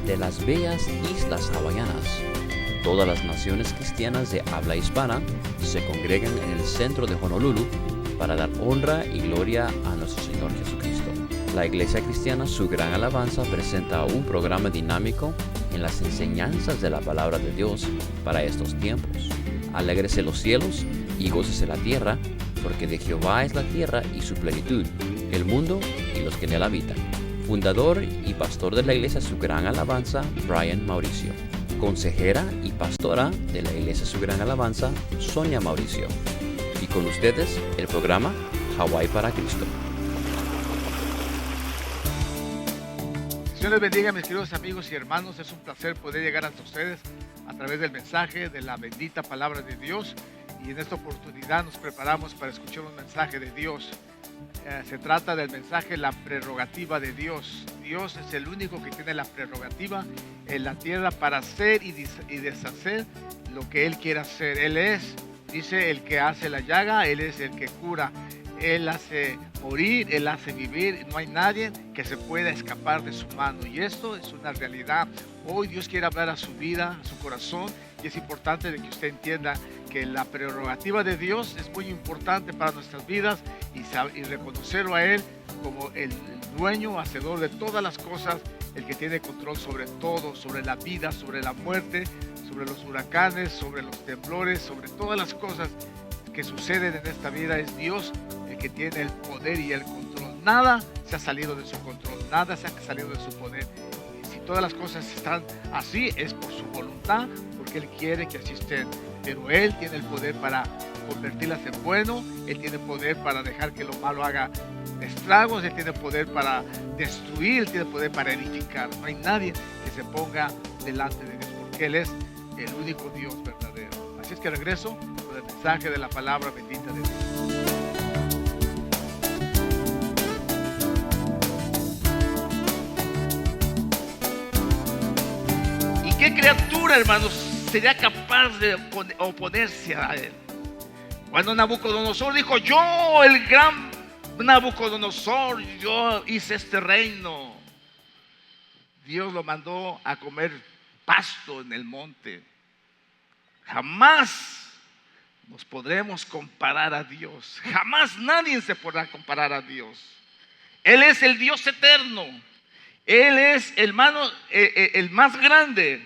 de las bellas islas hawaianas. Todas las naciones cristianas de habla hispana se congregan en el centro de Honolulu para dar honra y gloria a nuestro Señor Jesucristo. La Iglesia Cristiana Su Gran Alabanza presenta un programa dinámico en las enseñanzas de la Palabra de Dios para estos tiempos. Alégrese los cielos y gócese la tierra, porque de Jehová es la tierra y su plenitud, el mundo y los que en él habitan. Fundador y pastor de la Iglesia Su Gran Alabanza, Brian Mauricio. Consejera y pastora de la Iglesia Su Gran Alabanza, Sonia Mauricio. Y con ustedes, el programa Hawái para Cristo. Dios les bendiga, mis queridos amigos y hermanos. Es un placer poder llegar hasta ustedes a través del mensaje de la bendita palabra de Dios. Y en esta oportunidad nos preparamos para escuchar un mensaje de Dios. Se trata del mensaje La prerrogativa de Dios. Dios es el único que tiene la prerrogativa en la tierra para hacer y deshacer lo que Él quiera hacer. Él es, dice, el que hace la llaga, Él es el que cura. Él hace morir, Él hace vivir. No hay nadie que se pueda escapar de su mano. Y esto es una realidad. Hoy Dios quiere hablar a su vida, a su corazón. Y es importante de que usted entienda que la prerrogativa de Dios es muy importante para nuestras vidas. Y reconocerlo a Él como el dueño, hacedor de todas las cosas. El que tiene control sobre todo, sobre la vida, sobre la muerte, sobre los huracanes, sobre los temblores, sobre todas las cosas que suceden en esta vida. Es Dios el que tiene el poder y el control. Nada se ha salido de su control, nada se ha salido de su poder. Y si todas las cosas están así, es por su voluntad, porque Él quiere que así estén. Pero Él tiene el poder para convertirlas en bueno. Él tiene poder para dejar que lo malo haga estragos. Él tiene poder para destruir. Él tiene poder para edificar. No hay nadie que se ponga delante de Dios, porque Él es el único Dios verdadero. Así es que regreso con el mensaje de la palabra bendita de Dios. ¿Y qué criatura, hermanos, sería capaz de oponerse a Él? Cuando Nabucodonosor dijo: yo, el gran Nabucodonosor, yo hice este reino, Dios lo mandó a comer pasto en el monte. Jamás nos podremos comparar a Dios. Jamás nadie se podrá comparar a Dios. Él es el Dios eterno. Él es el más grande.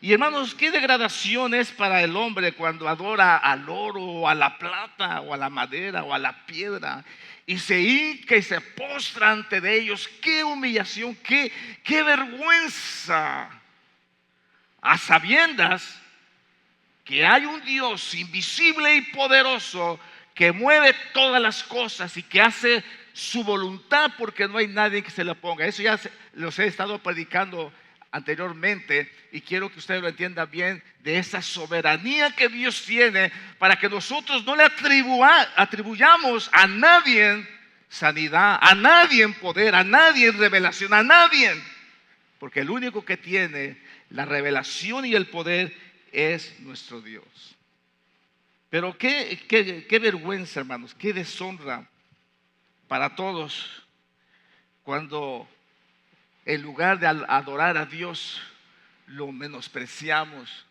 Y hermanos, ¿qué degradación es para el hombre cuando adora al oro, o a la plata, o a la madera, o a la piedra, y se hinca y se postra ante de ellos? ¡Qué humillación! ¡Qué vergüenza! A sabiendas que hay un Dios invisible y poderoso que mueve todas las cosas y que hace su voluntad, porque no hay nadie que se le oponga. Eso ya los he estado predicando anteriormente, y quiero que usted lo entienda bien, de esa soberanía que Dios tiene, para que nosotros no le atribuyamos a nadie sanidad, a nadie poder, a nadie revelación, a nadie, porque el único que tiene la revelación y el poder es nuestro Dios. Pero qué vergüenza, hermanos, qué deshonra para todos cuando en lugar de adorar a Dios lo menospreciamos,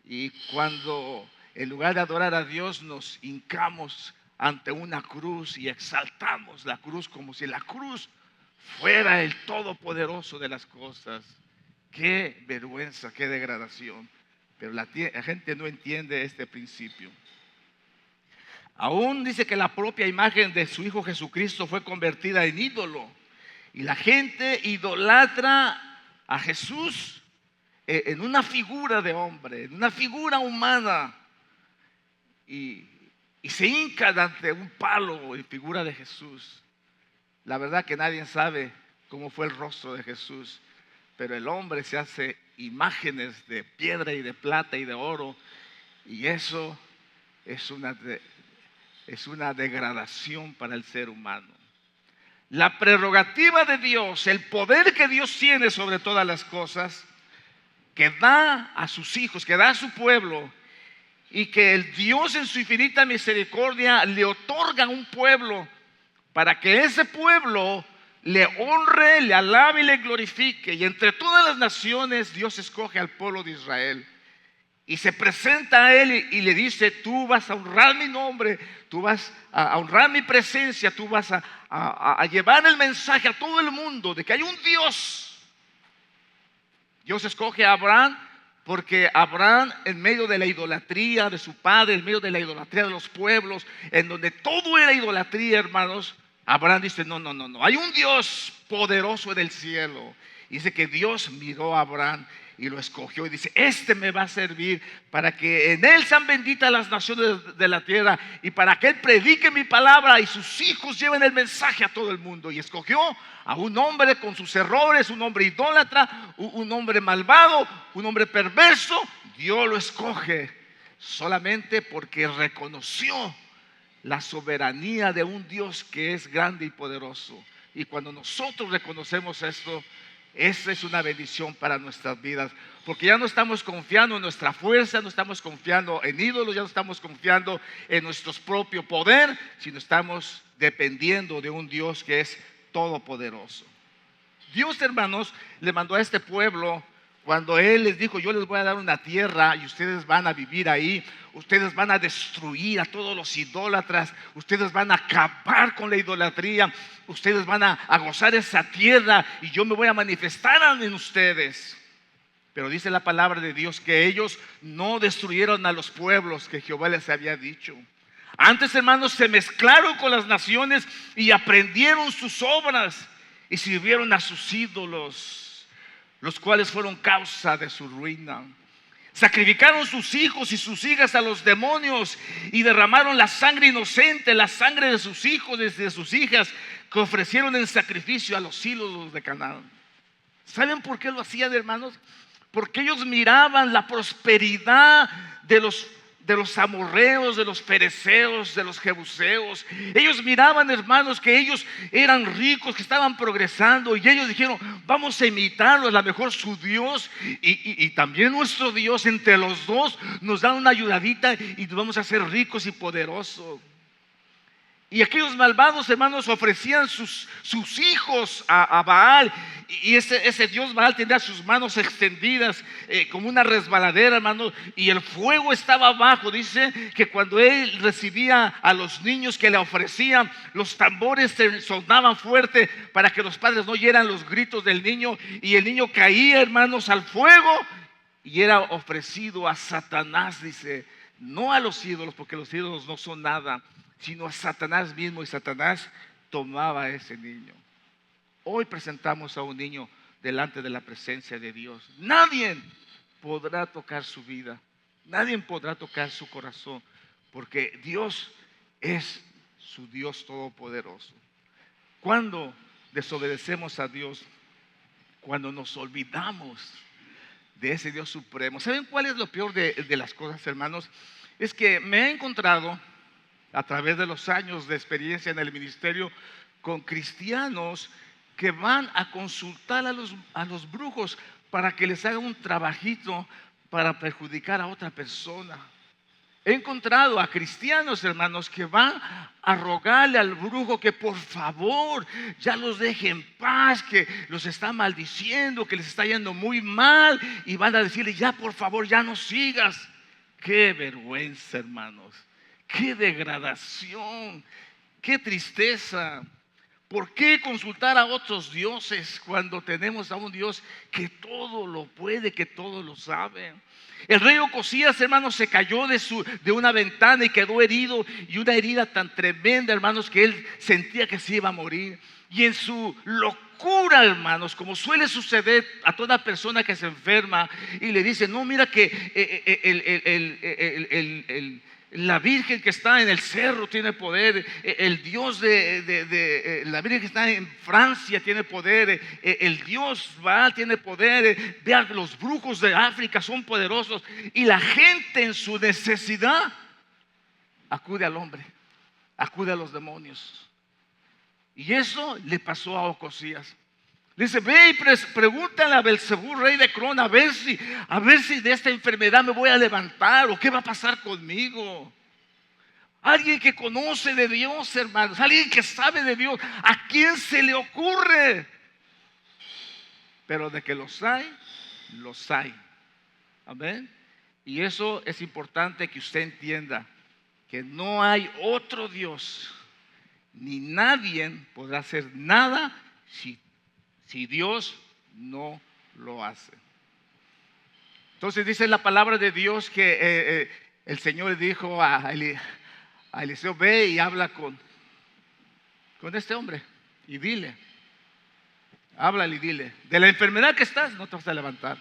y cuando en lugar de adorar a Dios nos hincamos ante una cruz y exaltamos la cruz como si la cruz fuera el todopoderoso de las cosas. Qué vergüenza, qué degradación. Pero la gente no entiende este principio. Aún dice que la propia imagen de su Hijo Jesucristo fue convertida en ídolo. Y la gente idolatra a Jesús en una figura de hombre, en una figura humana. Y se hincan ante un palo en figura de Jesús. La verdad que nadie sabe cómo fue el rostro de Jesús. Pero el hombre se hace imágenes de piedra y de plata y de oro. Y eso es una degradación para el ser humano. La prerrogativa de Dios, el poder que Dios tiene sobre todas las cosas, que da a sus hijos, que da a su pueblo, y que el Dios en su infinita misericordia le otorga a un pueblo para que ese pueblo le honre, le alabe y le glorifique. Y entre todas las naciones Dios escoge al pueblo de Israel. Y se presenta a él y le dice: tú vas a honrar mi nombre, tú vas a honrar mi presencia, tú vas a llevar el mensaje a todo el mundo de que hay un Dios. Dios escoge a Abraham porque Abraham, en medio de la idolatría de su padre, en medio de la idolatría de los pueblos, en donde todo era idolatría, hermanos, Abraham dice: no, hay un Dios poderoso en el cielo. Y dice que Dios miró a Abraham y lo escogió y dice: este me va a servir para que en él sean benditas las naciones de la tierra, y para que él predique mi palabra y sus hijos lleven el mensaje a todo el mundo. Y escogió a un hombre con sus errores, un hombre idólatra, un hombre malvado, un hombre perverso. Dios lo escoge solamente porque reconoció la soberanía de un Dios que es grande y poderoso. Y cuando nosotros reconocemos esto, esa es una bendición para nuestras vidas, porque ya no estamos confiando en nuestra fuerza, no estamos confiando en ídolos, ya no estamos confiando en nuestro propio poder, sino estamos dependiendo de un Dios que es todopoderoso. Dios, hermanos, le mandó a este pueblo cuando Él les dijo: yo les voy a dar una tierra y ustedes van a vivir ahí, ustedes van a destruir a todos los idólatras, ustedes van a acabar con la idolatría, ustedes van a gozar esa tierra y yo me voy a manifestar en ustedes. Pero dice la palabra de Dios que ellos no destruyeron a los pueblos que Jehová les había dicho. Antes, hermanos, se mezclaron con las naciones y aprendieron sus obras y sirvieron a sus ídolos, los cuales fueron causa de su ruina. Sacrificaron sus hijos y sus hijas a los demonios y derramaron la sangre inocente, la sangre de sus hijos y de sus hijas, que ofrecieron en sacrificio a los ídolos de Canaán. ¿Saben por qué lo hacían, hermanos? Porque ellos miraban la prosperidad de los amorreos, de los fereceos, de los jebuseos. Ellos miraban, hermanos, que ellos eran ricos, que estaban progresando, y ellos dijeron: vamos a imitarlo, a lo mejor su Dios y también nuestro Dios, entre los dos nos dan una ayudadita y nos vamos a hacer ricos y poderosos. Y aquellos malvados, hermanos, ofrecían sus hijos a Baal. Y ese Dios Baal tenía sus manos extendidas como una resbaladera, hermanos. Y el fuego estaba abajo. Dice que cuando él recibía a los niños que le ofrecían, los tambores sonaban fuerte para que los padres no oyeran los gritos del niño. Y el niño caía, hermanos, al fuego y era ofrecido a Satanás, dice. No a los ídolos, porque los ídolos no son nada, sino a Satanás mismo, y Satanás tomaba a ese niño. Hoy presentamos a un niño delante de la presencia de Dios. Nadie podrá tocar su vida, nadie podrá tocar su corazón, porque Dios es su Dios todopoderoso. Cuando desobedecemos a Dios, cuando nos olvidamos de ese Dios supremo, ¿saben cuál es lo peor de las cosas, hermanos? Es que me he encontrado a través de los años de experiencia en el ministerio con cristianos que van a consultar a los brujos para que les haga un trabajito para perjudicar a otra persona. He encontrado a cristianos, hermanos, que van a rogarle al brujo que por favor ya los deje en paz, que los está maldiciendo, que les está yendo muy mal, y van a decirle: ya por favor, ya no sigas. Qué vergüenza, hermanos. Qué degradación, qué tristeza. ¿Por qué consultar a otros dioses cuando tenemos a un Dios que todo lo puede, que todo lo sabe? El rey Ocosías, hermanos, se cayó de una ventana y quedó herido, y una herida tan tremenda, hermanos, que él sentía que se iba a morir. Y en su locura, hermanos, como suele suceder a toda persona que se enferma, y le dice: no, mira que la Virgen que está en el cerro tiene poder, el Dios de la Virgen que está en Francia tiene poder, el Dios Baal tiene poder, vean, los brujos de África son poderosos. Y la gente en su necesidad acude al hombre, acude a los demonios. Y eso le pasó a Ocosías. Le dice: ve y pregúntale a Belzebú, rey de Cron, a ver si de esta enfermedad me voy a levantar, o qué va a pasar conmigo. Alguien que conoce de Dios, hermanos. Alguien que sabe de Dios. ¿A quién se le ocurre? Pero de que los hay, los hay. Amén. Y eso es importante que usted entienda. Que no hay otro Dios. Ni nadie podrá hacer nada si Dios no lo hace. Entonces dice la palabra de Dios que el Señor le dijo a Eliseo: ve y habla con este hombre y dile, háblale y dile, de la enfermedad que estás no te vas a levantar.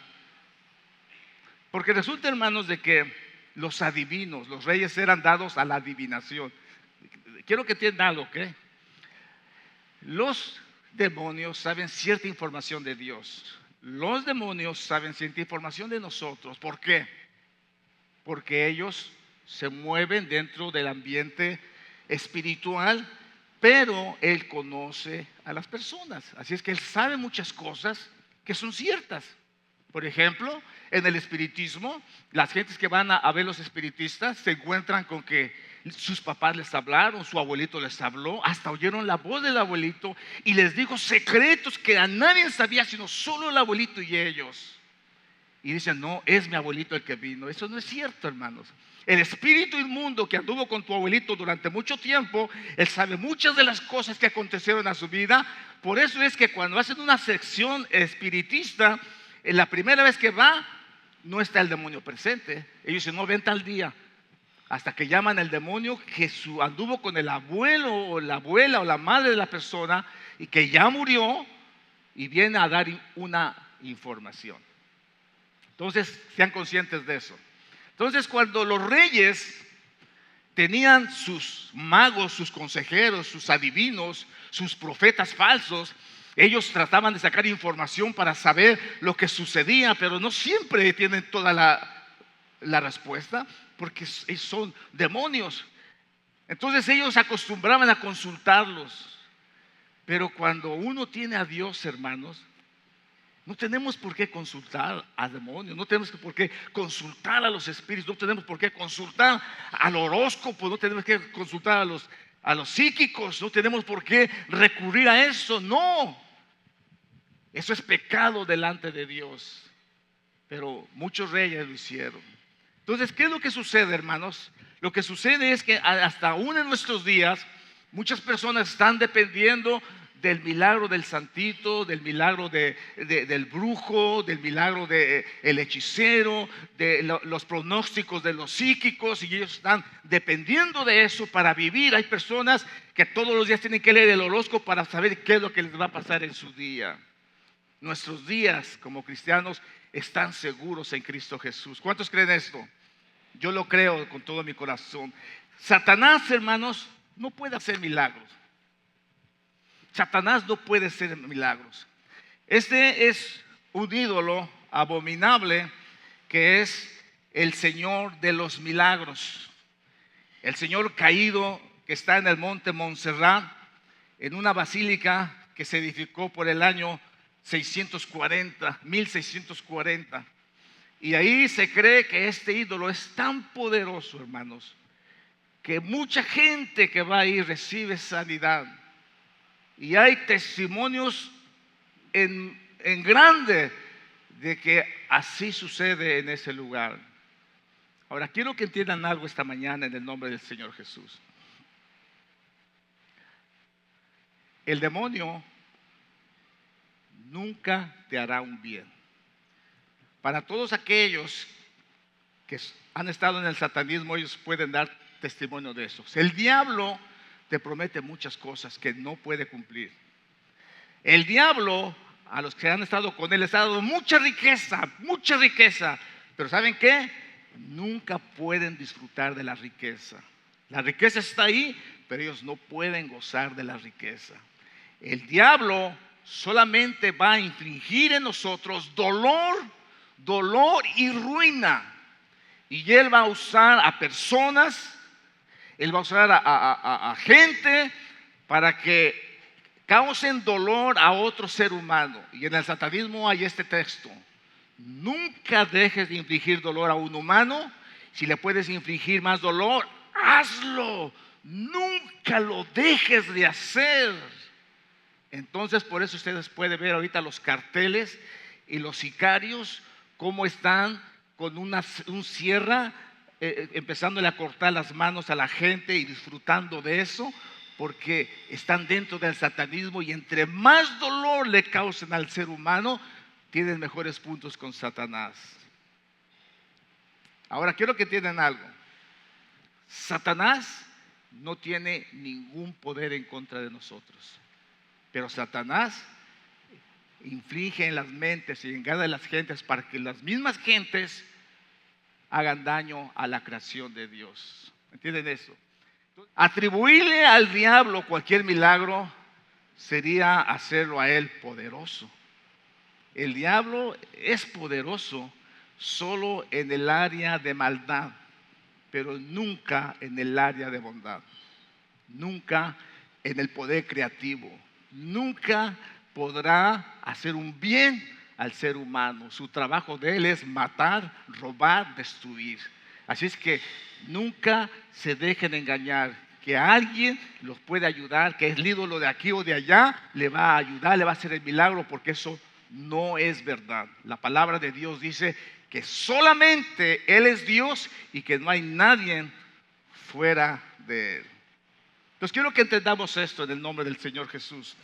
Porque resulta, hermanos, de que los adivinos, los reyes eran dados a la adivinación. Quiero que entiendan algo, ¿ok? Los demonios saben cierta información de Dios. Los demonios saben cierta información de nosotros. ¿Por qué? Porque ellos se mueven dentro del ambiente espiritual, pero Él conoce a las personas. Así es que Él sabe muchas cosas que son ciertas. Por ejemplo, en el espiritismo, las gentes que van a ver los espiritistas se encuentran con que sus papás les hablaron, su abuelito les habló, hasta oyeron la voz del abuelito y les dijo secretos que a nadie sabía sino solo el abuelito y ellos. Y dicen: no, es mi abuelito el que vino. Eso no es cierto, hermanos. El espíritu inmundo que anduvo con tu abuelito durante mucho tiempo, él sabe muchas de las cosas que acontecieron a su vida. Por eso es que cuando hacen una sección espiritista, la primera vez que va, no está el demonio presente. Ellos dicen: no, ven tal día. Hasta que llaman al demonio que anduvo con el abuelo o la abuela o la madre de la persona y que ya murió, y viene a dar una información. Entonces, sean conscientes de eso. Entonces, cuando los reyes tenían sus magos, sus consejeros, sus adivinos, sus profetas falsos, ellos trataban de sacar información para saber lo que sucedía, pero no siempre tienen toda la respuesta, porque son demonios. Entonces ellos acostumbraban a consultarlos. Pero cuando uno tiene a Dios, hermanos, no tenemos por qué consultar a demonios, no tenemos por qué consultar a los espíritus, no tenemos por qué consultar al horóscopo, no tenemos que consultar a los psíquicos, no tenemos por qué recurrir a eso. No, eso es pecado delante de Dios. Pero muchos reyes lo hicieron. Entonces, ¿qué es lo que sucede, hermanos? Lo que sucede es que hasta aún en nuestros días muchas personas están dependiendo del milagro del santito, del milagro del brujo, del milagro del hechicero, de los pronósticos de los psíquicos, y ellos están dependiendo de eso para vivir. Hay personas que todos los días tienen que leer el horóscopo para saber qué es lo que les va a pasar en su día. Nuestros días como cristianos están seguros en Cristo Jesús. ¿Cuántos creen esto? Yo lo creo con todo mi corazón. Satanás, hermanos, no puede hacer milagros. Satanás no puede hacer milagros. Este es un ídolo abominable que es el Señor de los milagros. El Señor caído que está en el monte Montserrat, en una basílica que se edificó por el año 1640. Y ahí se cree que este ídolo es tan poderoso, hermanos, que mucha gente que va ahí recibe sanidad. Y hay testimonios en grande de que así sucede en ese lugar. Ahora, quiero que entiendan algo esta mañana en el nombre del Señor Jesús. El demonio nunca te hará un bien. Para todos aquellos que han estado en el satanismo, ellos pueden dar testimonio de eso. El diablo te promete muchas cosas que no puede cumplir. El diablo, a los que han estado con él, les ha dado mucha riqueza. Pero ¿saben qué? Nunca pueden disfrutar de la riqueza. La riqueza está ahí, pero ellos no pueden gozar de la riqueza. El diablo solamente va a infligir en nosotros dolor y ruina. Y él va a usar a personas, él va a usar a gente para que causen dolor a otro ser humano. Y en el satanismo hay este texto: nunca dejes de infligir dolor a un humano. Si le puedes infligir más dolor, hazlo, nunca lo dejes de hacer. Entonces, por eso ustedes pueden ver ahorita los carteles y los sicarios cómo están con un sierra, empezándole a cortar las manos a la gente y disfrutando de eso, porque están dentro del satanismo, y entre más dolor le causen al ser humano, tienen mejores puntos con Satanás. Ahora quiero que entiendan algo. Satanás no tiene ningún poder en contra de nosotros, pero Satanás inflige en las mentes y engaña a las gentes para que las mismas gentes hagan daño a la creación de Dios. ¿Entienden eso? Atribuirle al diablo cualquier milagro sería hacerlo a él poderoso. El diablo es poderoso solo en el área de maldad, pero nunca en el área de bondad, nunca en el poder creativo. Nunca podrá hacer un bien al ser humano. Su trabajo de él es matar, robar, destruir. Así es que nunca se dejen engañar, que alguien los puede ayudar, que es el ídolo de aquí o de allá, le va a ayudar, le va a hacer el milagro, porque eso no es verdad. La palabra de Dios dice que solamente Él es Dios y que no hay nadie fuera de Él. Entonces quiero que entendamos esto en el nombre del Señor Jesús.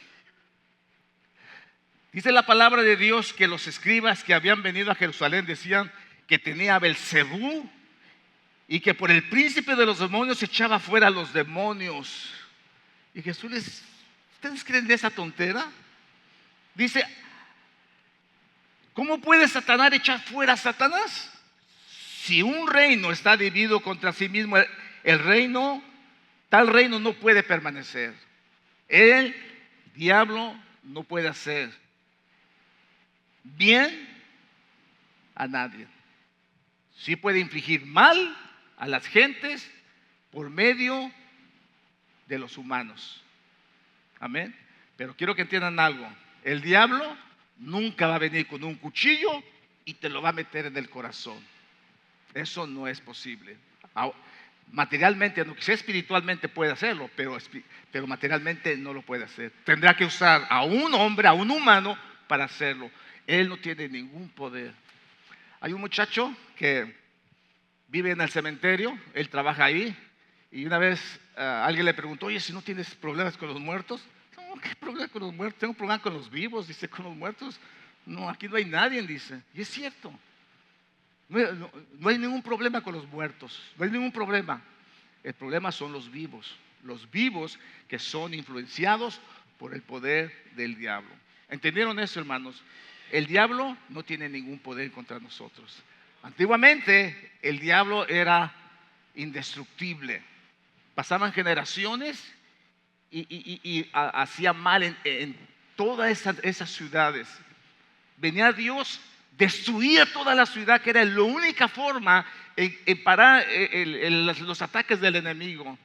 Dice la palabra de Dios que los escribas que habían venido a Jerusalén decían que tenía a Belcebú y que por el príncipe de los demonios echaba fuera a los demonios. Y Jesús les, ¿ustedes creen de esa tontera? Dice, ¿cómo puede Satanás echar fuera a Satanás? Si un reino está dividido contra sí mismo, el reino, tal reino no puede permanecer. El diablo no puede hacer bien a nadie. Sí puede infligir mal a las gentes por medio de los humanos. Amén. Pero quiero que entiendan algo. El diablo nunca va a venir con un cuchillo y te lo va a meter en el corazón. Eso no es posible. Materialmente, aunque sea espiritualmente puede hacerlo, pero materialmente no lo puede hacer. Tendrá que usar a un hombre, a un humano para hacerlo. Él no tiene ningún poder. Hay un muchacho que vive en el cementerio, él trabaja ahí, y una vez alguien le preguntó, oye, si no tienes problemas con los muertos. No, ¿qué problema con los muertos? Tengo problemas con los vivos, dice, con los muertos. No, aquí no hay nadie, dice. Y es cierto. No hay ningún problema con los muertos, no hay ningún problema. El problema son los vivos que son influenciados por el poder del diablo. ¿Entendieron eso, hermanos? El diablo no tiene ningún poder contra nosotros. Antiguamente el diablo era indestructible. Pasaban generaciones y hacía mal en todas esas ciudades. Venía Dios, destruía toda la ciudad, que era la única forma en parar los ataques del enemigo.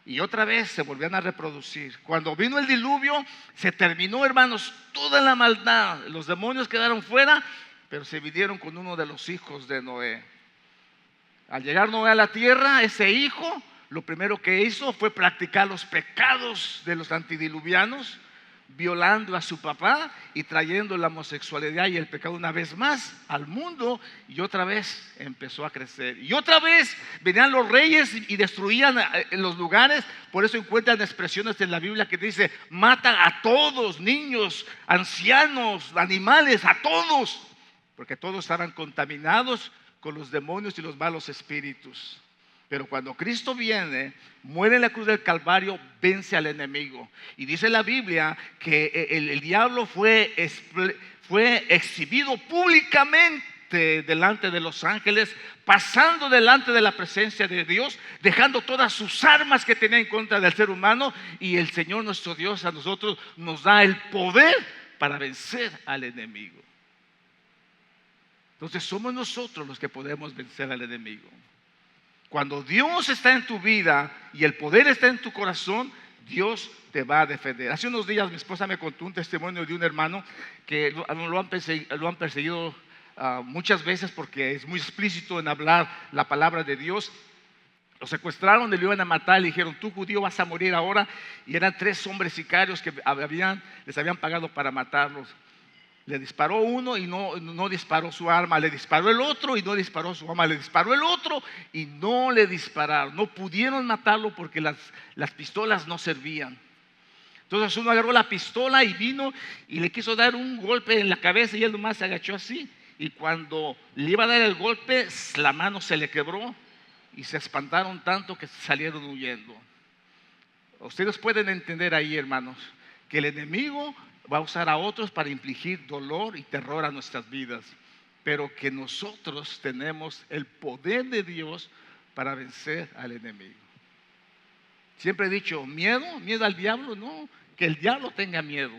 Y otra vez se volvían a reproducir. Cuando vino el diluvio, se terminó, hermanos, toda la maldad. Los demonios quedaron fuera, pero se vinieron con uno de los hijos de Noé. Al llegar Noé a la tierra, ese hijo, lo primero que hizo fue practicar los pecados de los antidiluvianos, violando a su papá y trayendo la homosexualidad y el pecado una vez más al mundo, y otra vez empezó a crecer. Y otra vez venían los reyes y destruían los lugares. Por eso encuentran expresiones en la Biblia que dice, mata a todos, niños, ancianos, animales, a todos, porque todos estaban contaminados con los demonios y los malos espíritus. Pero cuando Cristo viene, muere en la cruz del Calvario, vence al enemigo. Y dice la Biblia que el diablo fue exhibido públicamente delante de los ángeles, pasando delante de la presencia de Dios, dejando todas sus armas que tenía en contra del ser humano. Y el Señor nuestro Dios a nosotros nos da el poder para vencer al enemigo. Entonces somos nosotros los que podemos vencer al enemigo. Cuando Dios está en tu vida y el poder está en tu corazón, Dios te va a defender. Hace unos días mi esposa me contó un testimonio de un hermano que lo han perseguido muchas veces porque es muy explícito en hablar la palabra de Dios. Lo secuestraron, le iban a matar, le dijeron, tú judío vas a morir ahora. Y eran 3 hombres sicarios que les habían pagado para matarlos. Le disparó uno y no disparó su arma, le disparó el otro y no disparó su arma, le disparó el otro y no le dispararon. No pudieron matarlo porque las pistolas no servían. Entonces uno agarró la pistola y vino y le quiso dar un golpe en la cabeza y él nomás se agachó así. Y cuando le iba a dar el golpe, la mano se le quebró y se espantaron tanto que salieron huyendo. Ustedes pueden entender ahí, hermanos, que el enemigo va a usar a otros para infligir dolor y terror a nuestras vidas, pero que nosotros tenemos el poder de Dios para vencer al enemigo. Siempre he dicho, miedo al diablo, no, que el diablo tenga miedo,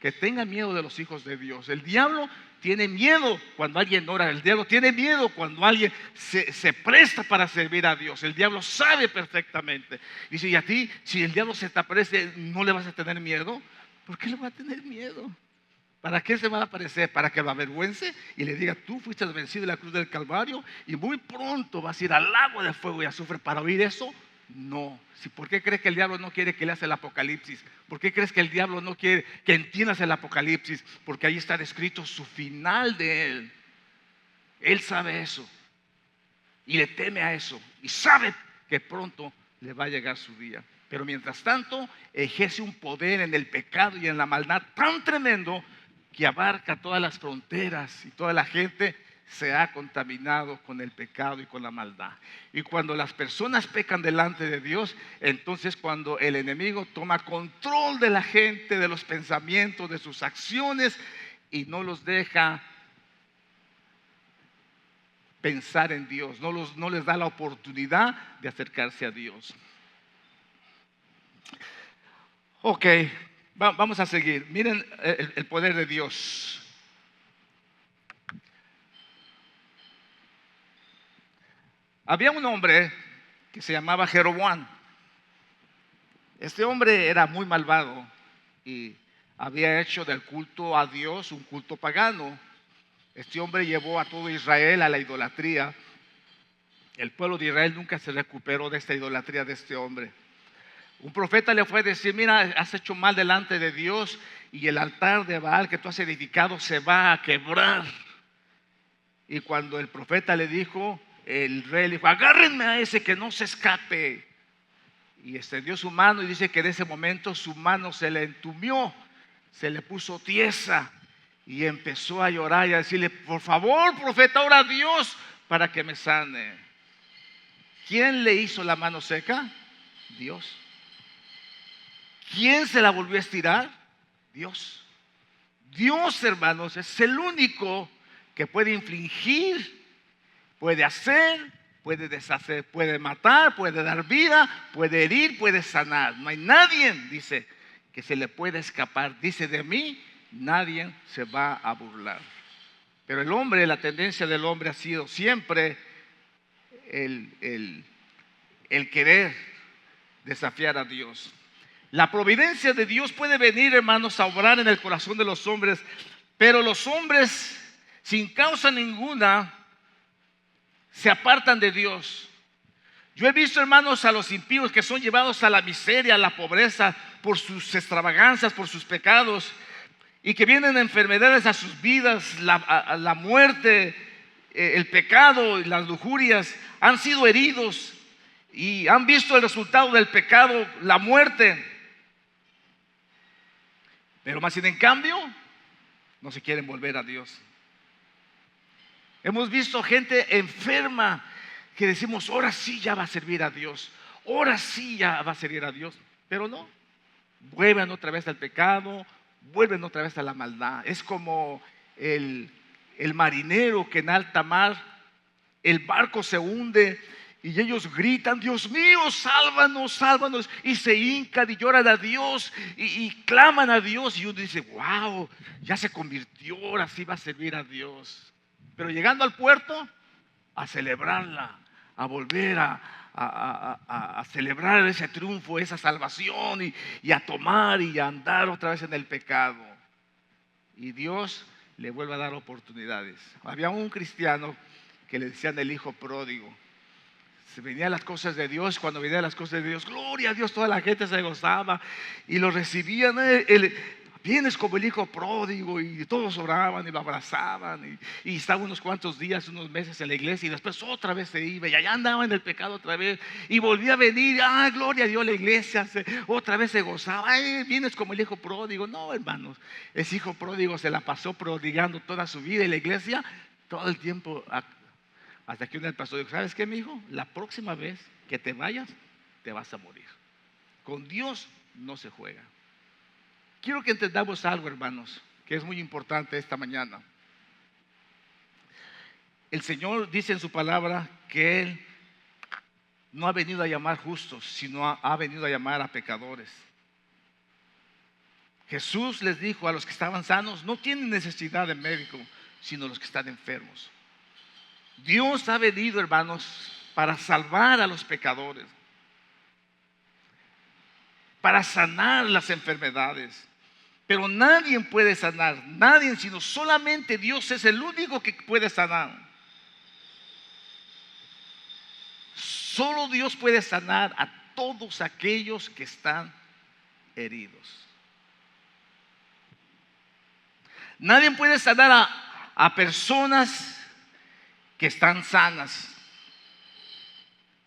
que tenga miedo de los hijos de Dios. El diablo tiene miedo cuando alguien ora, el diablo tiene miedo cuando alguien se presta para servir a Dios. El diablo sabe perfectamente. Dice, y a ti, si el diablo se te aparece, ¿no le vas a tener miedo? ¿Por qué le va a tener miedo? ¿Para qué se va a aparecer? Para que lo avergüence y le diga, tú fuiste vencido en la cruz del Calvario y muy pronto vas a ir al lago de fuego y azufre. ¿Para oír eso? No. ¿Por qué crees que el diablo no quiere que leas el Apocalipsis? ¿Por qué crees que el diablo no quiere que entiendas el Apocalipsis? Porque ahí está descrito su final de él. Él sabe eso y le teme a eso y sabe que pronto le va a llegar su día. Pero mientras tanto ejerce un poder en el pecado y en la maldad tan tremendo que abarca todas las fronteras y toda la gente se ha contaminado con el pecado y con la maldad. Y cuando las personas pecan delante de Dios, entonces cuando el enemigo toma control de la gente, de los pensamientos, de sus acciones y no los deja pensar en Dios, no les da la oportunidad de acercarse a Dios. Ok, vamos a seguir. Miren el poder de Dios. Había un hombre que se llamaba Jeroboam. Este hombre era muy malvado y había hecho del culto a Dios un culto pagano. Este hombre llevó a todo Israel a la idolatría. El pueblo de Israel nunca se recuperó de esta idolatría de este hombre. Un profeta le fue a decir, mira, has hecho mal delante de Dios y el altar de Baal que tú has edificado se va a quebrar. Y cuando el profeta le dijo, el rey le dijo, agárrenme a ese que no se escape. Y extendió su mano y dice que en ese momento su mano se le entumió, se le puso tiesa y empezó a llorar y a decirle, por favor, profeta, ora a Dios para que me sane. ¿Quién le hizo la mano seca? Dios. ¿Quién se la volvió a estirar? Dios. Dios, hermanos, es el único que puede infligir, puede hacer, puede deshacer, puede matar, puede dar vida, puede herir, puede sanar. No hay nadie, dice, que se le pueda escapar. Dice, de mí nadie se va a burlar. Pero el hombre, la tendencia del hombre ha sido siempre el querer desafiar a Dios. La providencia de Dios puede venir, hermanos, a obrar en el corazón de los hombres, pero los hombres, sin causa ninguna, se apartan de Dios. Yo he visto, hermanos, a los impíos que son llevados a la miseria, a la pobreza, por sus extravagancias, por sus pecados, y que vienen enfermedades a sus vidas, la muerte, el pecado y las lujurias, han sido heridos y han visto el resultado del pecado, la muerte. Pero más sin en cambio, no se quieren volver a Dios. Hemos visto gente enferma que decimos, ahora sí ya va a servir a Dios, ahora sí ya va a servir a Dios, pero no, vuelven otra vez al pecado, vuelven otra vez a la maldad. Es como el marinero que en alta mar el barco se hunde y ellos gritan, Dios mío, sálvanos, sálvanos, y se hincan y lloran a Dios y claman a Dios, y uno dice, wow, ya se convirtió, ahora sí va a servir a Dios. Pero llegando al puerto, a celebrarla, a volver a celebrar ese triunfo, esa salvación, y a tomar y a andar otra vez en el pecado. Y Dios le vuelve a dar oportunidades. Había un cristiano que le decían el hijo pródigo. Se venían las cosas de Dios. Cuando venían las cosas de Dios, gloria a Dios, toda la gente se gozaba y lo recibían. Vienes como el hijo pródigo, y todos oraban y lo abrazaban, y estaba unos cuantos días, unos meses en la iglesia, y después otra vez se iba y allá andaba en el pecado otra vez, y volvía a venir. Gloria a Dios, la iglesia otra vez se gozaba. Vienes como el hijo pródigo. No, hermanos, ese hijo pródigo se la pasó prodigando toda su vida en la iglesia, todo el tiempo, hasta que un día el pastor dijo: ¿sabes qué, mi hijo? La próxima vez que te vayas, te vas a morir. Con Dios no se juega. Quiero que entendamos algo, hermanos, que es muy importante esta mañana. El Señor dice en su palabra que Él no ha venido a llamar justos, sino ha venido a llamar a pecadores. Jesús les dijo a los que estaban sanos: no tienen necesidad de médico, sino los que están enfermos. Dios ha venido, hermanos, para salvar a los pecadores, para sanar las enfermedades. Pero nadie puede sanar, nadie, sino solamente Dios es el único que puede sanar. Solo Dios puede sanar a todos aquellos que están heridos. Nadie puede sanar a personas que están sanas.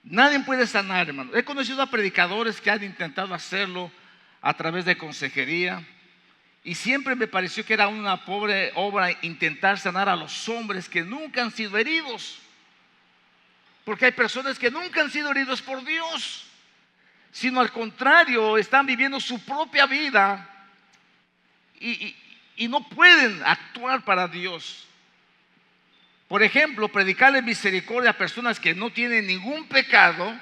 Nadie puede sanar, hermano. He conocido a predicadores que han intentado hacerlo a través de consejería, y siempre me pareció que era una pobre obra intentar sanar a los hombres que nunca han sido heridos. Porque hay personas que nunca han sido heridos por Dios, sino al contrario, están viviendo su propia vida y no pueden actuar para Dios. Por ejemplo, predicarle misericordia a personas que no tienen ningún pecado,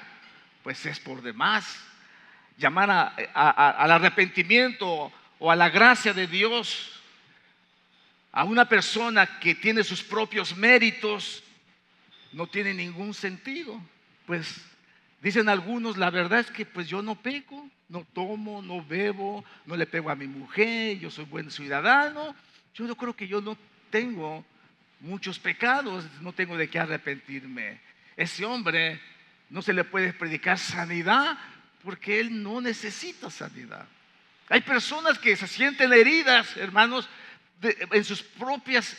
pues es por demás. Llamar al arrepentimiento o a la gracia de Dios a una persona que tiene sus propios méritos no tiene ningún sentido. Pues dicen algunos: la verdad es que pues yo no peco, no tomo, no bebo, no le pego a mi mujer, yo soy buen ciudadano, yo creo que yo no tengo muchos pecados, no tengo de qué arrepentirme. Ese hombre no se le puede predicar sanidad porque él no necesita sanidad. Hay personas que se sienten heridas, hermanos, en sus propios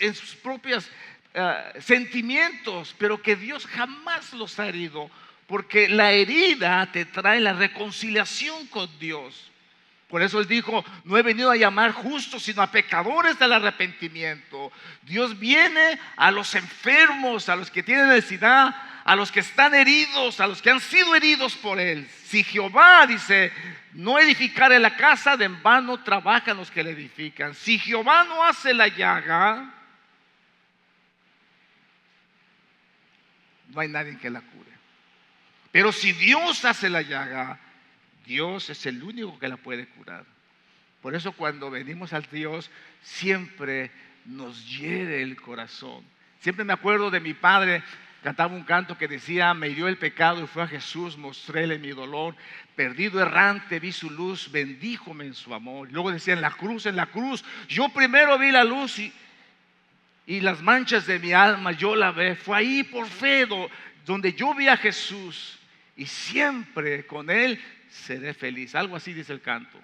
sentimientos, pero que Dios jamás los ha herido, porque la herida te trae la reconciliación con Dios. Por eso Él dijo: no he venido a llamar justos, sino a pecadores del arrepentimiento. Dios viene a los enfermos, a los que tienen necesidad, a los que están heridos, a los que han sido heridos por Él. Si Jehová, dice, no edificare la casa, de en vano trabajan los que la edifican. Si Jehová no hace la llaga, no hay nadie que la cure. Pero si Dios hace la llaga, Dios es el único que la puede curar. Por eso cuando venimos al Dios, siempre nos hiere el corazón. Siempre me acuerdo de mi padre. Cantaba un canto que decía: me hirió el pecado y fue a Jesús, mostréle mi dolor. Perdido errante vi su luz, bendíjome en su amor. Y luego decía: en la cruz, yo primero vi la luz y las manchas de mi alma yo la ve. Fue ahí por fe donde yo vi a Jesús, y siempre con Él seré feliz. Algo así dice el canto.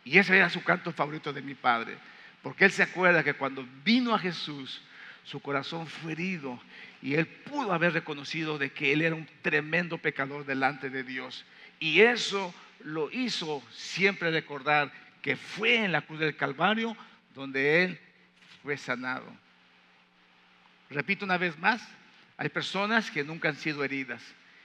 Y ese era su canto favorito de mi padre, porque él se acuerda que cuando vino a Jesús, su corazón fue herido y él pudo haber reconocido de que él era un tremendo pecador delante de Dios. Y eso lo hizo siempre recordar que fue en la cruz del Calvario donde él fue sanado. Repito una vez más: hay personas que nunca han sido heridas,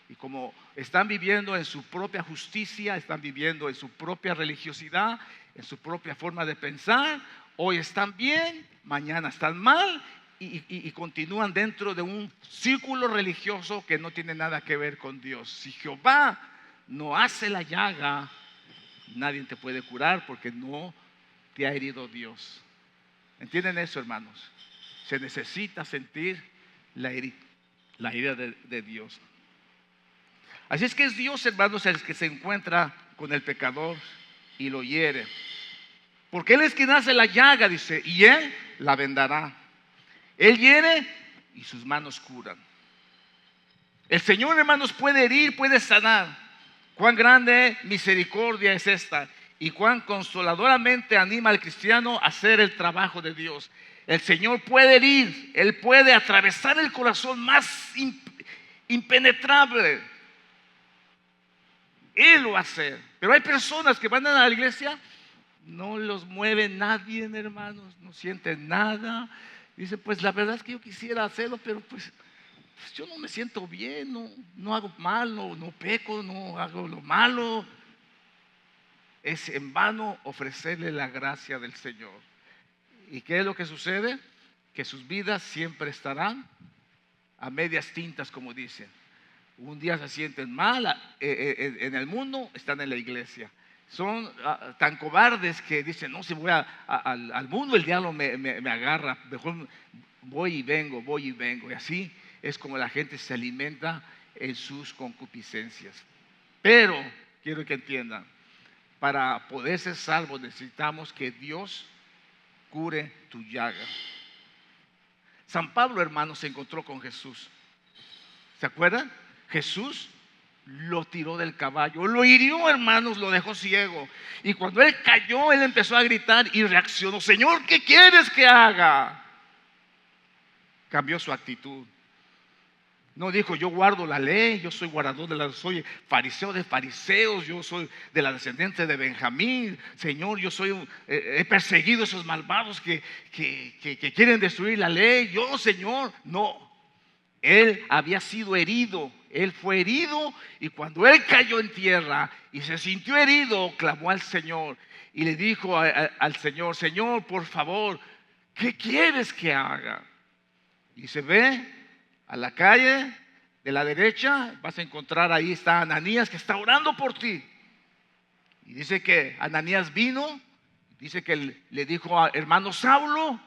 y como están viviendo en su propia justicia, están viviendo en su propia religiosidad, en su propia forma de pensar, hoy están bien, mañana están mal, y continúan dentro de un círculo religioso que no tiene nada que ver con Dios. Si Jehová no hace la llaga, nadie te puede curar, porque no te ha herido Dios. ¿Entienden eso, hermanos? Se necesita sentir la herida de Dios. Así es que es Dios, hermanos, el que se encuentra con el pecador y lo hiere, porque Él es quien hace la llaga, dice, y Él la vendará. Él hiere y sus manos curan. El Señor, hermanos, puede herir, puede sanar. Cuán grande misericordia es esta y cuán consoladoramente anima al cristiano a hacer el trabajo de Dios. El Señor puede herir, Él puede atravesar el corazón más impenetrable. Él lo va a hacer. Pero hay personas que van a la iglesia, no los mueve nadie, hermanos, no sienten nada. Dicen, pues la verdad es que yo quisiera hacerlo, pero pues yo no me siento bien, no hago mal, no peco, no hago lo malo. Es en vano ofrecerle la gracia del Señor. ¿Y qué es lo que sucede? Que sus vidas siempre estarán a medias tintas, como dicen. Un día se sienten mal en el mundo, están en la iglesia. Son tan cobardes que dicen, no, si voy al mundo el diablo me agarra, mejor voy y vengo. Y así es como la gente se alimenta en sus concupiscencias. Pero quiero que entiendan, para poder ser salvos necesitamos que Dios cure tu llaga. San Pablo, hermanos, se encontró con Jesús. ¿Se acuerdan? Jesús lo tiró del caballo, lo hirió, hermanos, lo dejó ciego. Y cuando él cayó, él empezó a gritar y reaccionó: Señor, ¿qué quieres que haga? Cambió su actitud. No dijo, yo guardo la ley, yo soy guardador de la, soy fariseo de fariseos, yo soy de la descendiente de Benjamín. Señor, yo soy he perseguido a esos malvados que quieren destruir la ley. Yo, Señor, no. Él había sido herido, él fue herido, y cuando él cayó en tierra y se sintió herido, clamó al Señor y le dijo al Señor: Señor, por favor, ¿qué quieres que haga? Y se ve a la calle de la derecha, vas a encontrar ahí está Ananías, que está orando por ti. Y dice que Ananías vino, dice que le dijo a hermano Saulo: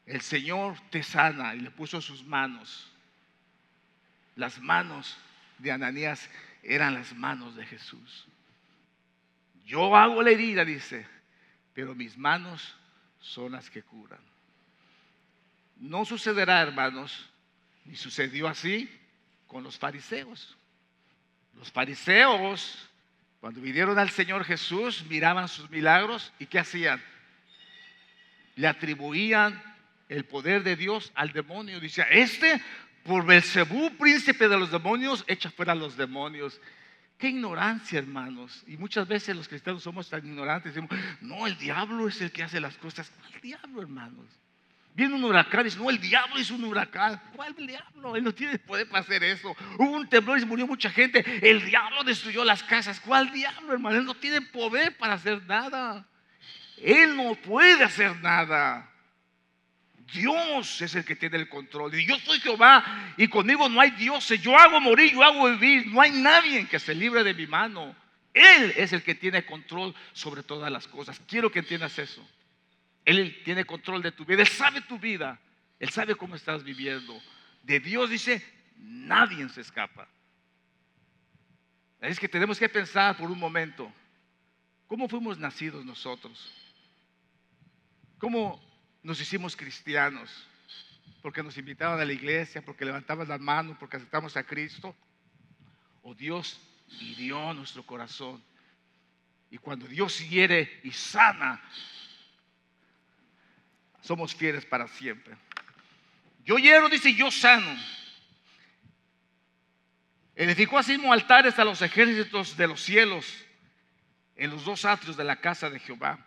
el Señor te sana, y le puso sus manos. Las manos de Ananías eran las manos de Jesús. Yo hago la herida, dice, pero mis manos son las que curan. No sucederá, hermanos, ni sucedió así con los fariseos. Los fariseos, cuando vinieron al Señor Jesús, miraban sus milagros y ¿qué hacían? Le atribuían el poder de Dios al demonio. Dice, por Belcebú, príncipe de los demonios, echa fuera a los demonios. Qué ignorancia, hermanos. Y muchas veces los cristianos somos tan ignorantes. Decimos, no, el diablo es el que hace las cosas. ¿Cuál diablo, hermanos? Viene un huracán y dice, no, el diablo es un huracán. ¿Cuál diablo? Él no tiene poder para hacer eso. Hubo un temblor y se murió mucha gente. El diablo destruyó las casas. ¿Cuál diablo, hermano? Él no tiene poder para hacer nada. Él no puede hacer nada. Dios es el que tiene el control. Y yo soy Jehová y conmigo no hay dioses. Yo hago morir, yo hago vivir. No hay nadie que se libre de mi mano. Él es el que tiene control sobre todas las cosas. Quiero que entiendas eso. Él tiene control de tu vida. Él sabe tu vida. Él sabe cómo estás viviendo. De Dios dice, nadie se escapa. Es que tenemos que pensar por un momento, ¿cómo fuimos nacidos nosotros? ¿Cómo nos hicimos cristianos? ¿Porque nos invitaban a la iglesia? ¿Porque levantaban la mano? ¿Porque aceptamos a Cristo? ¿O Dios hirió nuestro corazón? Y cuando Dios hiere y sana, somos fieles para siempre. Yo hiero, dice, yo sano. Edificó asimismo altares a los ejércitos de los cielos en los dos atrios de la casa de Jehová.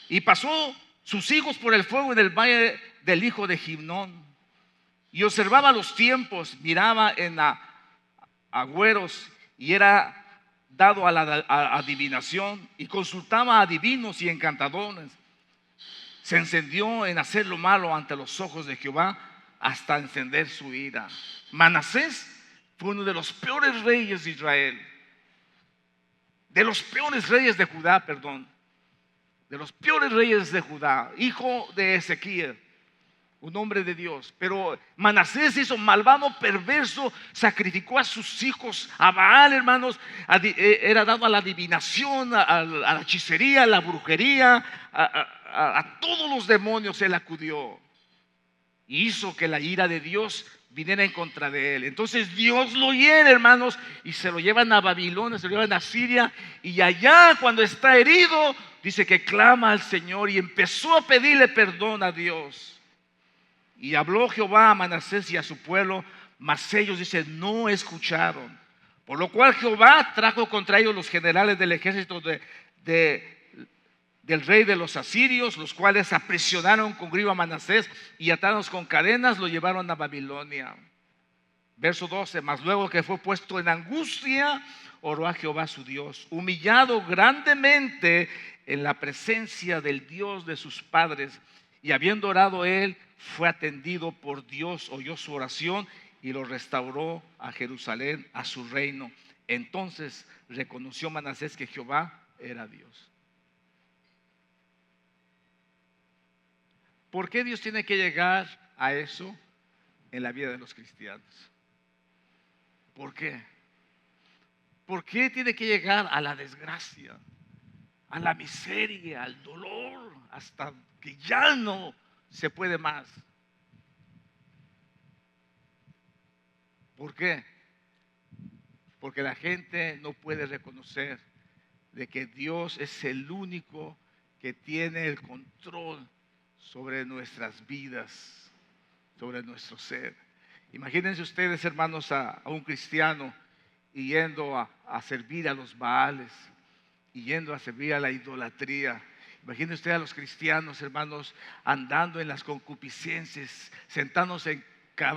Y pasó sus hijos por el fuego en el valle del hijo de Gimnón. Y observaba los tiempos, miraba en agüeros, y era dado a la adivinación, y consultaba a adivinos y encantadores. Se encendió en hacer lo malo ante los ojos de Jehová hasta encender su ira. Manasés fue uno de los peores reyes de Israel. De los peores reyes de Judá, perdón. De los peores reyes de Judá. Hijo de Ezequiel, un hombre de Dios. Pero Manasés hizo malvado, perverso, sacrificó a sus hijos a Baal, hermanos. Era dado a la adivinación, a la hechicería, a la brujería, a todos los demonios él acudió. Y hizo que la ira de Dios viniera en contra de él. Entonces Dios lo hiere, hermanos, y se lo llevan a Babilonia, se lo llevan a Siria, y allá cuando está herido, dice que clama al Señor y empezó a pedirle perdón a Dios. Y habló Jehová a Manasés y a su pueblo, mas ellos, dice, no escucharon. Por lo cual Jehová trajo contra ellos los generales del ejército del rey de los asirios, los cuales aprisionaron con grilo a Manasés y atados con cadenas lo llevaron a Babilonia. Verso 12, mas luego que fue puesto en angustia, oró a Jehová su Dios, humillado grandemente en la presencia del Dios de sus padres, y habiendo orado él, fue atendido por Dios, oyó su oración y lo restauró a Jerusalén, a su reino. Entonces reconoció Manasés que Jehová era Dios. ¿Por qué Dios tiene que llegar a eso en la vida de los cristianos? ¿Por qué? ¿Por qué tiene que llegar a la desgracia, a la miseria, al dolor, hasta que ya no se puede más? ¿Por qué? Porque la gente no puede reconocer de que Dios es el único que tiene el control sobre nuestras vidas, sobre nuestro ser. Imagínense ustedes, hermanos, a un cristiano y yendo a servir a los Baales y yendo a servir a la idolatría. Imagínense ustedes a los cristianos, hermanos, andando en las concupiscencias, sentándose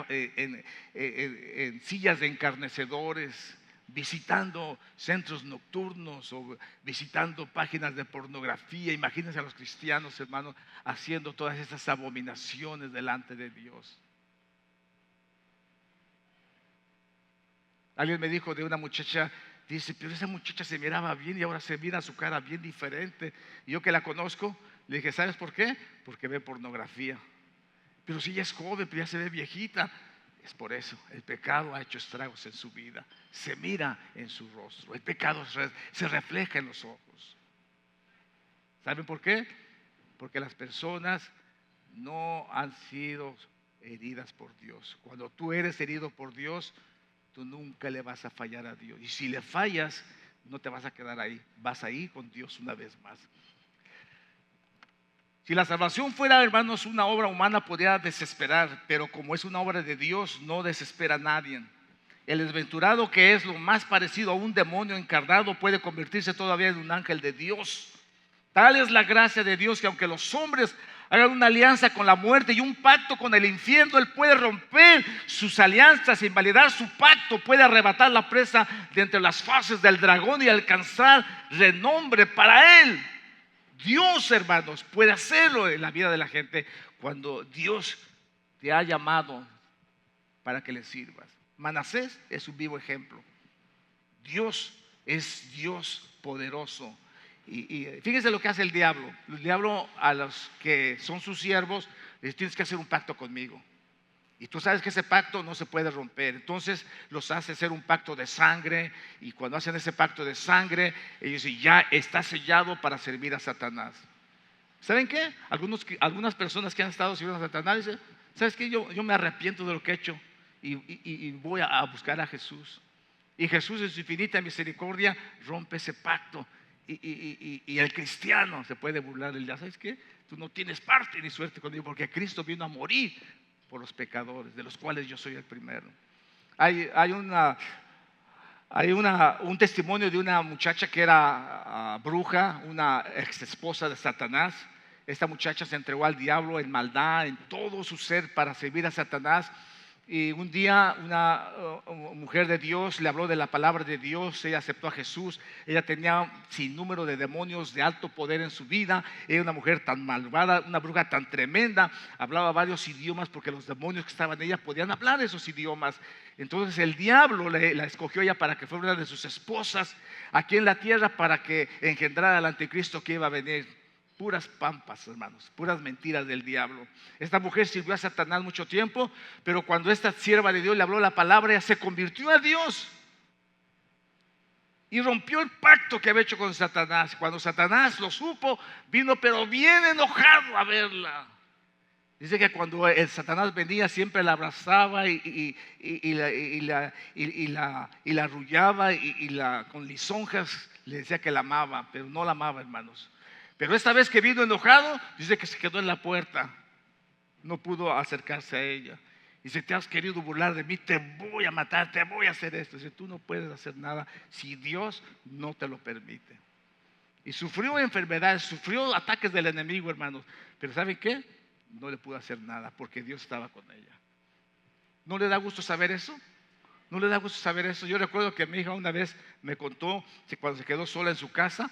en sillas de encarnecedores, visitando centros nocturnos o visitando páginas de pornografía. Imagínense a los cristianos, hermanos, haciendo todas estas abominaciones delante de Dios. Alguien me dijo de una muchacha, dice, pero esa muchacha se miraba bien y ahora se mira su cara bien diferente. Y yo que la conozco, le dije, ¿sabes por qué? Porque ve pornografía. Pero si ella es joven, pero ya se ve viejita. Es por eso, el pecado ha hecho estragos en su vida. Se mira en su rostro. El pecado se refleja en los ojos. ¿Saben por qué? Porque las personas no han sido heridas por Dios. Cuando tú eres herido por Dios, tú nunca le vas a fallar a Dios. Y si le fallas, no te vas a quedar ahí. Vas a ir con Dios una vez más. Si la salvación fuera, hermanos, una obra humana, podría desesperar, pero como es una obra de Dios, no desespera a nadie. El desventurado, que es lo más parecido a un demonio encarnado, puede convertirse todavía en un ángel de Dios. Tal es la gracia de Dios que aunque los hombres hagan una alianza con la muerte y un pacto con el infierno, Él puede romper sus alianzas, invalidar su pacto, puede arrebatar la presa de entre las fauces del dragón y alcanzar renombre para Él. Dios, hermanos, puede hacerlo en la vida de la gente cuando Dios te ha llamado para que le sirvas. Manasés es un vivo ejemplo. Dios es Dios poderoso. Y fíjense lo que hace el diablo. El diablo, a los que son sus siervos, les tienes que hacer un pacto conmigo. Y tú sabes que ese pacto no se puede romper. Entonces los hace hacer un pacto de sangre. Y cuando hacen ese pacto de sangre, ellos dicen, ya está sellado para servir a Satanás. ¿Saben qué? Algunas personas que han estado sirviendo a Satanás dicen, ¿sabes qué? Yo me arrepiento de lo que he hecho y voy a buscar a Jesús. Y Jesús en su infinita misericordia rompe ese pacto. Y el cristiano se puede burlar del día. ¿Sabes qué? Tú no tienes parte ni suerte conmigo, porque Cristo vino a morir por los pecadores, de los cuales yo soy el primero. Hay un testimonio de una muchacha que era bruja, una ex esposa de Satanás. Esta muchacha se entregó al diablo en maldad, en todo su ser, para servir a Satanás. Y un día una mujer de Dios le habló de la palabra de Dios. Ella aceptó a Jesús. Ella tenía un sinnúmero de demonios de alto poder en su vida. Era una mujer tan malvada, una bruja tan tremenda. Hablaba varios idiomas porque los demonios que estaban en ella podían hablar esos idiomas. Entonces el diablo la escogió ella para que fuera una de sus esposas aquí en la tierra, para que engendrara al anticristo que iba a venir. Puras pampas, hermanos, puras mentiras del diablo. Esta mujer sirvió a Satanás mucho tiempo, pero cuando esta sierva de Dios le habló la palabra, ella se convirtió a Dios y rompió el pacto que había hecho con Satanás. Cuando Satanás lo supo, vino pero bien enojado a verla. Dice que cuando el Satanás venía siempre la abrazaba y la arrullaba con lisonjas le decía que la amaba, pero no la amaba, hermanos. Pero esta vez que vino enojado, dice que se quedó en la puerta, no pudo acercarse a ella. Dice, te has querido burlar de mí, te voy a matar, te voy a hacer esto. Dice, tú no puedes hacer nada si Dios no te lo permite. Y sufrió enfermedades, sufrió ataques del enemigo, hermanos. Pero ¿saben qué? No le pudo hacer nada porque Dios estaba con ella. ¿No le da gusto saber eso? ¿No le da gusto saber eso? Yo recuerdo que mi hija una vez me contó que cuando se quedó sola en su casa,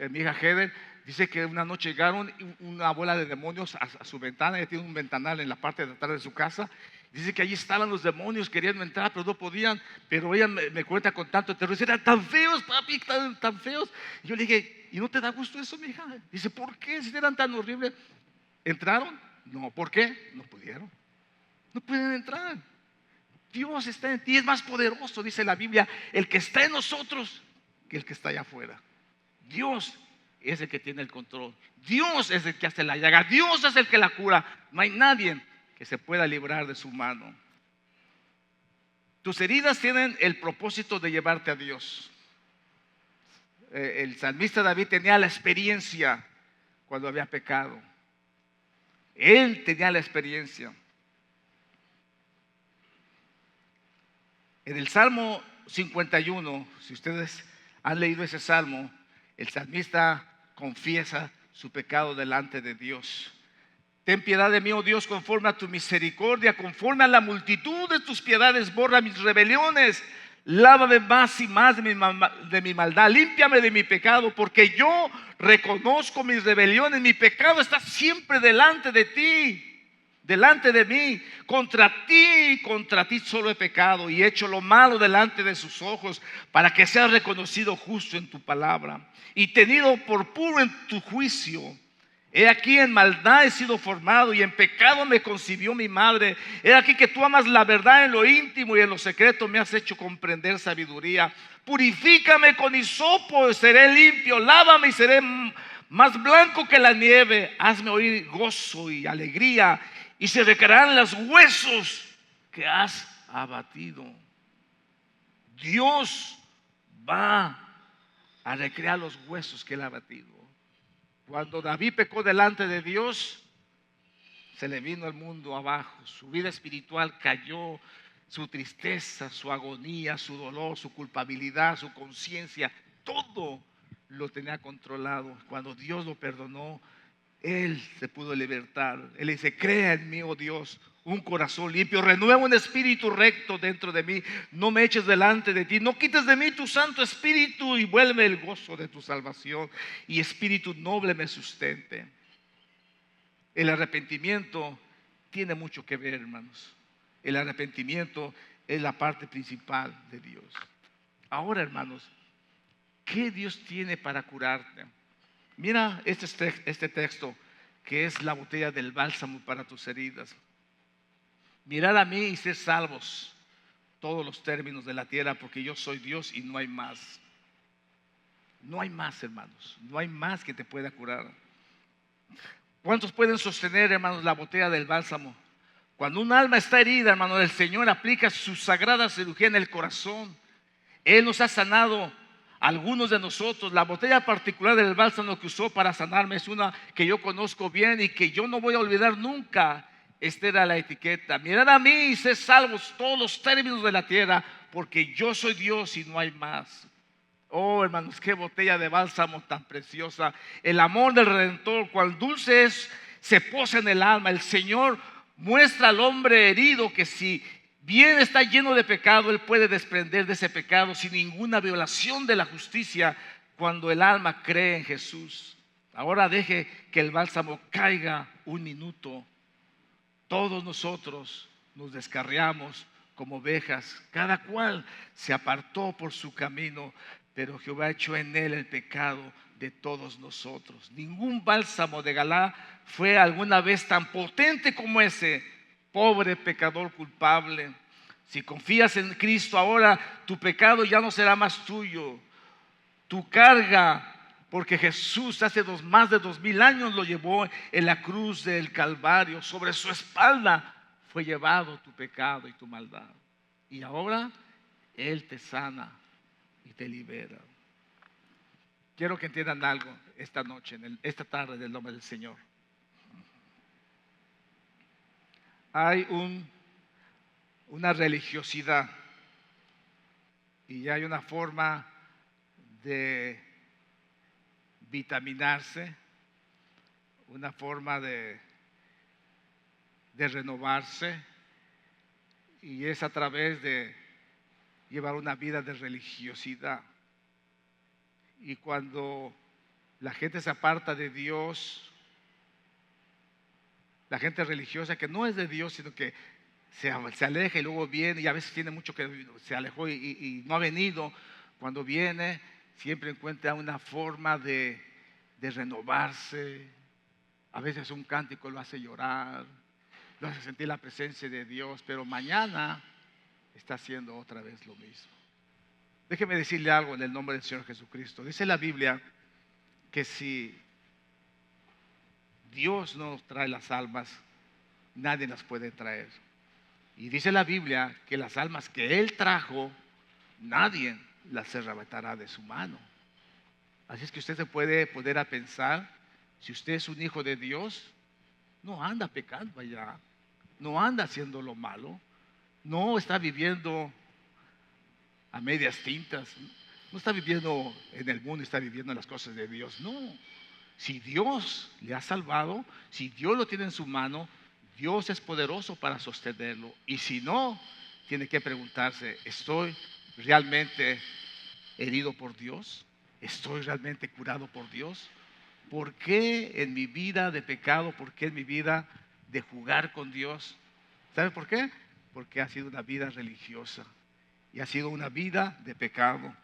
mi hija Heather, dice que una noche llegaron una bola de demonios a su ventana. Ella tiene un ventanal en la parte de atrás de su casa. Dice que allí estaban los demonios, querían entrar, pero no podían. Pero ella me cuenta con tanto terror. Dice, eran tan feos, papi, tan feos. Y yo le dije, ¿y no te da gusto eso, mi hija? Dice, ¿por qué? Si eran tan horribles. ¿Entraron? No. ¿Por qué? No pudieron. No pueden entrar. Dios está en ti, es más poderoso, dice la Biblia, el que está en nosotros que el que está allá afuera. Dios es el que tiene el control. Dios es el que hace la llaga. Dios es el que la cura. No hay nadie que se pueda librar de su mano. Tus heridas tienen el propósito de llevarte a Dios. El salmista David tenía la experiencia cuando había pecado. Él tenía la experiencia. En el Salmo 51, si ustedes han leído ese salmo, el salmista confiesa su pecado delante de Dios. Ten piedad de mí, oh Dios, conforme a tu misericordia, conforme a la multitud de tus piedades, borra mis rebeliones. Lávame más y más de mi maldad, límpiame de mi pecado, porque yo reconozco mis rebeliones. Mi pecado está siempre delante de ti, delante de mí. Contra ti solo he pecado y he hecho lo malo delante de sus ojos, para que seas reconocido justo en tu palabra y tenido por puro en tu juicio. He aquí en maldad he sido formado y en pecado me concibió mi madre. He aquí que tú amas la verdad en lo íntimo y en lo secreto me has hecho comprender sabiduría. Purifícame con hisopo y seré limpio, lávame y seré más blanco que la nieve. Hazme oír gozo y alegría y se recrearán los huesos que has abatido. Dios va a recrear los huesos que él ha abatido. Cuando David pecó delante de Dios, se le vino el mundo abajo. Su vida espiritual cayó, su tristeza, su agonía, su dolor, su culpabilidad, su conciencia, todo lo tenía controlado. Cuando Dios lo perdonó, él se pudo libertar. Él dice, crea en mí, oh Dios, un corazón limpio, renueva un espíritu recto dentro de mí. No me eches delante de ti, no quites de mí tu santo espíritu, y vuelve el gozo de tu salvación y espíritu noble me sustente. El arrepentimiento tiene mucho que ver, hermanos. El arrepentimiento es la parte principal de Dios. Ahora, hermanos, ¿qué Dios tiene para curarte? Mira este texto, que es la botella del bálsamo para tus heridas. Mirad a mí y sed salvos todos los términos de la tierra, porque yo soy Dios y no hay más. No hay más, hermanos. No hay más que te pueda curar. ¿Cuántos pueden sostener, hermanos, la botella del bálsamo? Cuando un alma está herida, hermanos, el Señor aplica su sagrada cirugía en el corazón. Él nos ha sanado. Algunos de nosotros, la botella particular del bálsamo que usó para sanarme es una que yo conozco bien y que yo no voy a olvidar nunca. Esta era la etiqueta: mirad a mí y sed salvos todos los términos de la tierra, porque yo soy Dios y no hay más. Oh, hermanos, qué botella de bálsamo tan preciosa. El amor del Redentor, cual dulce es, se posa en el alma. El Señor muestra al hombre herido que si bien está lleno de pecado, él puede desprender de ese pecado sin ninguna violación de la justicia cuando el alma cree en Jesús. Ahora deje que el bálsamo caiga un minuto. Todos nosotros nos descarriamos como ovejas, cada cual se apartó por su camino, pero Jehová echó en él el pecado de todos nosotros. Ningún bálsamo de Galá fue alguna vez tan potente como ese. Pobre pecador culpable, si confías en Cristo ahora, tu pecado ya no será más tuyo. Tu carga porque Jesús hace más de 2000 años lo llevó en la cruz del Calvario. Sobre su espalda fue llevado tu pecado y tu maldad. Y ahora Él te sana y te libera. Quiero que entiendan algo esta noche, esta tarde, en el nombre del Señor. Hay una religiosidad y hay una forma de vitaminarse, una forma de renovarse, y es a través de llevar una vida de religiosidad. Y cuando la gente se aparta de Dios, la gente religiosa que no es de Dios, sino que se aleja y luego viene, y a veces tiene mucho que se alejó y no ha venido, cuando viene siempre encuentra una forma de renovarse. A veces un cántico lo hace llorar, lo hace sentir la presencia de Dios, pero mañana está haciendo otra vez lo mismo. Déjeme decirle algo en el nombre del Señor Jesucristo. Dice la Biblia que si Dios no trae las almas, nadie las puede traer. Y dice la Biblia que las almas que Él trajo, nadie las arrebatará de su mano. Así es que usted se puede poner a pensar, si usted es un hijo de Dios, no anda pecando allá, no anda haciendo lo malo, no está viviendo a medias tintas, no está viviendo en el mundo, está viviendo en las cosas de Dios. No, si Dios le ha salvado, si Dios lo tiene en su mano, Dios es poderoso para sostenerlo. Y si no, tiene que preguntarse, ¿estoy realmente herido por Dios? ¿Estoy realmente curado por Dios? ¿Por qué en mi vida de pecado? ¿Por qué en mi vida de jugar con Dios? ¿Sabe por qué? Porque ha sido una vida religiosa y ha sido una vida de pecado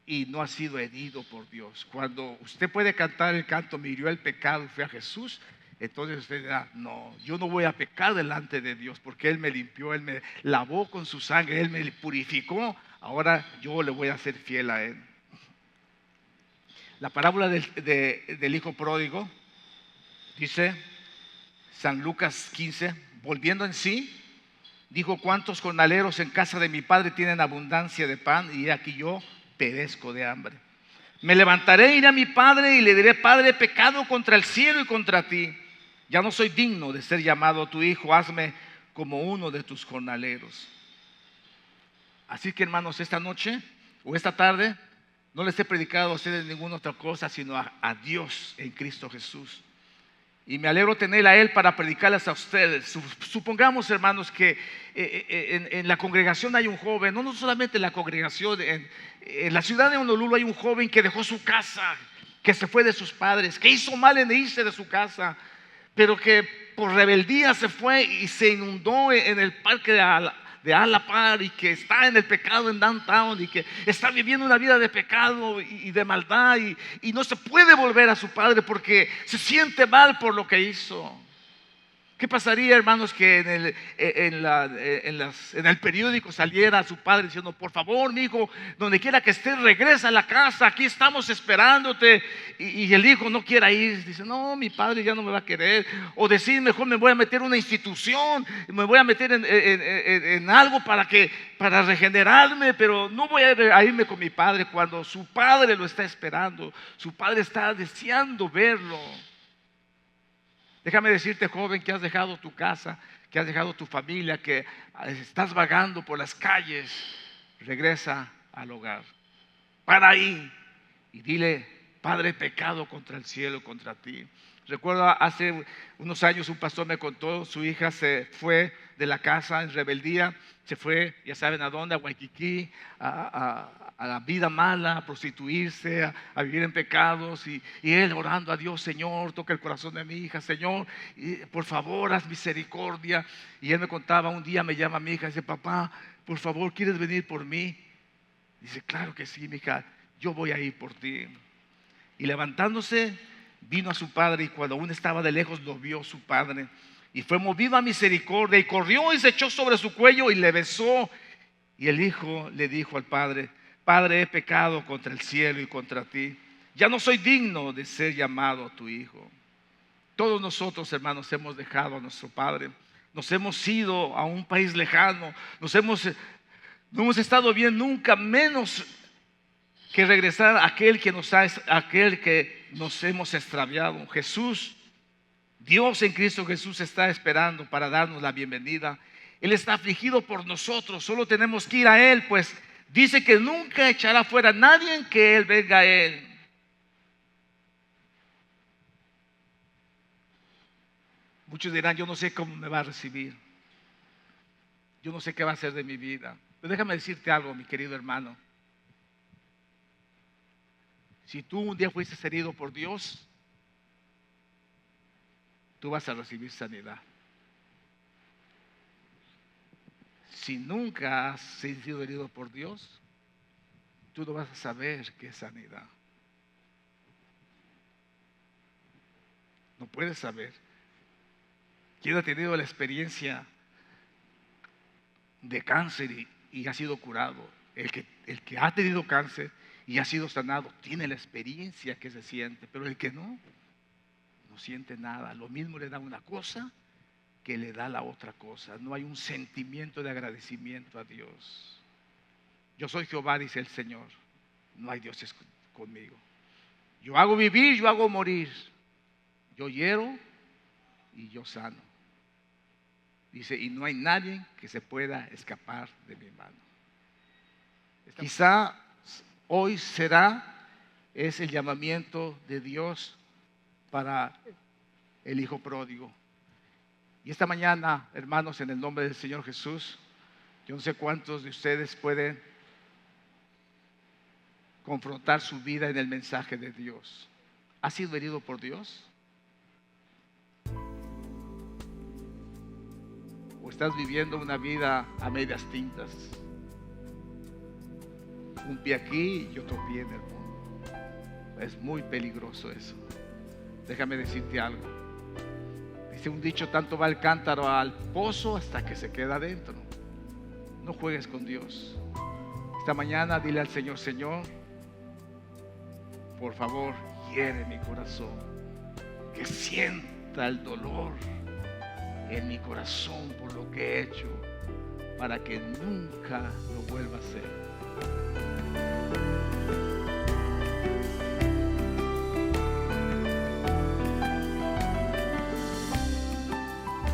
y no ha sido herido por Dios. Cuando usted puede cantar el canto, me hirió el pecado y fue a Jesús, entonces usted dirá, no, yo no voy a pecar delante de Dios porque Él me limpió, Él me lavó con su sangre, Él me purificó, ahora yo le voy a ser fiel a Él. La parábola del hijo pródigo, dice San Lucas 15, volviendo en sí, dijo: ¿cuántos jornaleros en casa de mi padre tienen abundancia de pan? Y aquí yo perezco de hambre. Me levantaré, iré a mi padre y le diré: Padre, he pecado contra el cielo y contra ti. Ya no soy digno de ser llamado tu hijo, hazme como uno de tus jornaleros. Así que, hermanos, esta noche o esta tarde no les he predicado a ustedes ninguna otra cosa sino a Dios en Cristo Jesús. Y me alegro tener a Él para predicarles a ustedes. Supongamos, hermanos, que en la congregación hay un joven, no solamente en la congregación, en la ciudad de Honolulu hay un joven que dejó su casa, que se fue de sus padres, que hizo mal en irse de su casa, pero que por rebeldía se fue y se inundó en el parque de Alapar, y que está en el pecado en downtown y que está viviendo una vida de pecado y de maldad y no se puede volver a su padre porque se siente mal por lo que hizo. ¿Qué pasaría, hermanos, que en el periódico saliera su padre diciendo: por favor, mi hijo, donde quiera que estés, regresa a la casa, aquí estamos esperándote? Y el hijo no quiera ir, dice: no, mi padre ya no me va a querer. O decir: mejor me voy a meter en una institución, me voy a meter en algo para regenerarme, pero no voy a irme con mi padre, cuando su padre lo está esperando, su padre está deseando verlo. Déjame decirte, joven, que has dejado tu casa, que has dejado tu familia, que estás vagando por las calles. Regresa al hogar. Para ahí y dile: Padre, he pecado contra el cielo, contra ti. Recuerdo hace unos años un pastor me contó, su hija se fue de la casa en rebeldía, se fue, ya saben a dónde, a Waikiki, a la vida mala, a prostituirse, a vivir en pecados, y él orando a Dios: Señor, toca el corazón de mi hija, Señor, por favor, haz misericordia. Y él me contaba, un día me llama mi hija y dice: papá, por favor, ¿quieres venir por mí? Dice: claro que sí, mi hija, yo voy a ir por ti. Y levantándose, vino a su padre, y cuando aún estaba de lejos lo vio su padre, y fue movido a misericordia, y corrió y se echó sobre su cuello y le besó. Y el hijo le dijo al padre: Padre, he pecado contra el cielo y contra ti, Ya no soy digno de ser llamado tu hijo. Todos nosotros, hermanos, hemos dejado a nuestro Padre. Nos hemos ido a un país lejano. No hemos estado bien nunca, menos que regresar a aquel que nos hemos extraviado. Jesús, Dios en Cristo Jesús está esperando para darnos la bienvenida. Él está afligido por nosotros, solo tenemos que ir a Él, pues dice que nunca echará fuera a nadie que Él venga a Él. Muchos dirán, yo no sé cómo me va a recibir. Yo no sé qué va a hacer de mi vida. Pero déjame decirte algo, mi querido hermano. Si tú un día fuiste herido por Dios, tú vas a recibir sanidad. Si nunca has sido herido por Dios, tú no vas a saber qué es sanidad. No puedes saber. ¿Quién ha tenido la experiencia de cáncer y ha sido curado? El que ha tenido cáncer y ha sido sanado tiene la experiencia que se siente, pero el que no siente nada. Lo mismo le da una cosa que le da la otra cosa. No hay un sentimiento de agradecimiento a Dios. Yo soy Jehová, dice el Señor. No hay dioses conmigo. Yo hago vivir, yo hago morir. Yo hiero y yo sano. Dice, y no hay nadie que se pueda escapar de mi mano. Quizá hoy es el llamamiento de Dios para el hijo pródigo. Y esta mañana, hermanos, en el nombre del Señor Jesús, yo no sé cuántos de ustedes pueden confrontar su vida en el mensaje de Dios. ¿Has sido herido por Dios? ¿O estás viviendo una vida a medias tintas? Un pie aquí y otro pie en el mundo. Es muy peligroso eso. Déjame decirte algo. Dice un dicho, tanto va el cántaro al pozo hasta que se queda adentro. No juegues con Dios. Esta mañana dile al Señor, Señor, por favor, hiere mi corazón. Que sienta el dolor en mi corazón por lo que he hecho, para que nunca lo vuelva a hacer.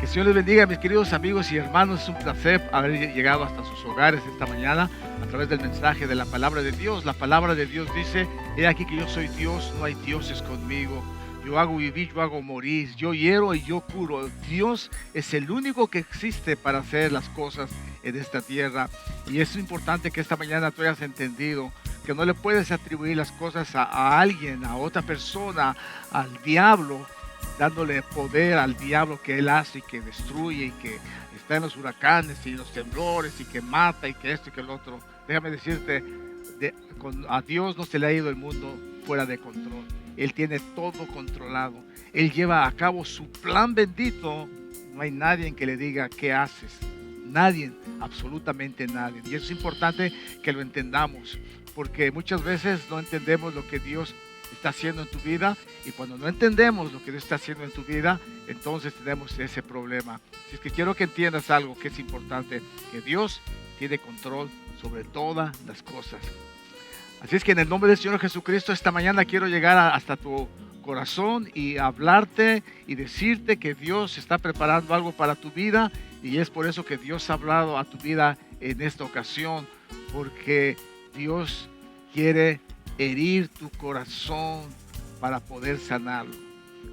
Que el Señor les bendiga, mis queridos amigos y hermanos. Es un placer haber llegado hasta sus hogares esta mañana a través del mensaje de la palabra de Dios. La palabra de Dios dice, he aquí que yo soy Dios, no hay dioses conmigo. Yo hago vivir, yo hago morir, yo hiero y yo curo. Dios es el único que existe para hacer las cosas en esta tierra. Y es importante que esta mañana tú hayas entendido que no le puedes atribuir las cosas a alguien, a otra persona, al diablo, dándole poder al diablo que él hace y que destruye y que está en los huracanes y los temblores y que mata y que esto y que el otro. Déjame decirte, a Dios no se le ha ido el mundo fuera de control. Él tiene todo controlado. Él lleva a cabo su plan bendito. No hay nadie que le diga qué haces. Nadie, absolutamente nadie. Y eso es importante que lo entendamos, porque muchas veces no entendemos lo que Dios está haciendo en tu vida, y cuando no entendemos lo que Dios está haciendo en tu vida, entonces tenemos ese problema. Así es que quiero que entiendas algo que es importante, que Dios tiene control sobre todas las cosas. Así es que en el nombre del Señor Jesucristo, esta mañana quiero llegar hasta tu corazón y hablarte y decirte que Dios está preparando algo para tu vida, y es por eso que Dios ha hablado a tu vida en esta ocasión, porque Dios quiere herir tu corazón para poder sanarlo.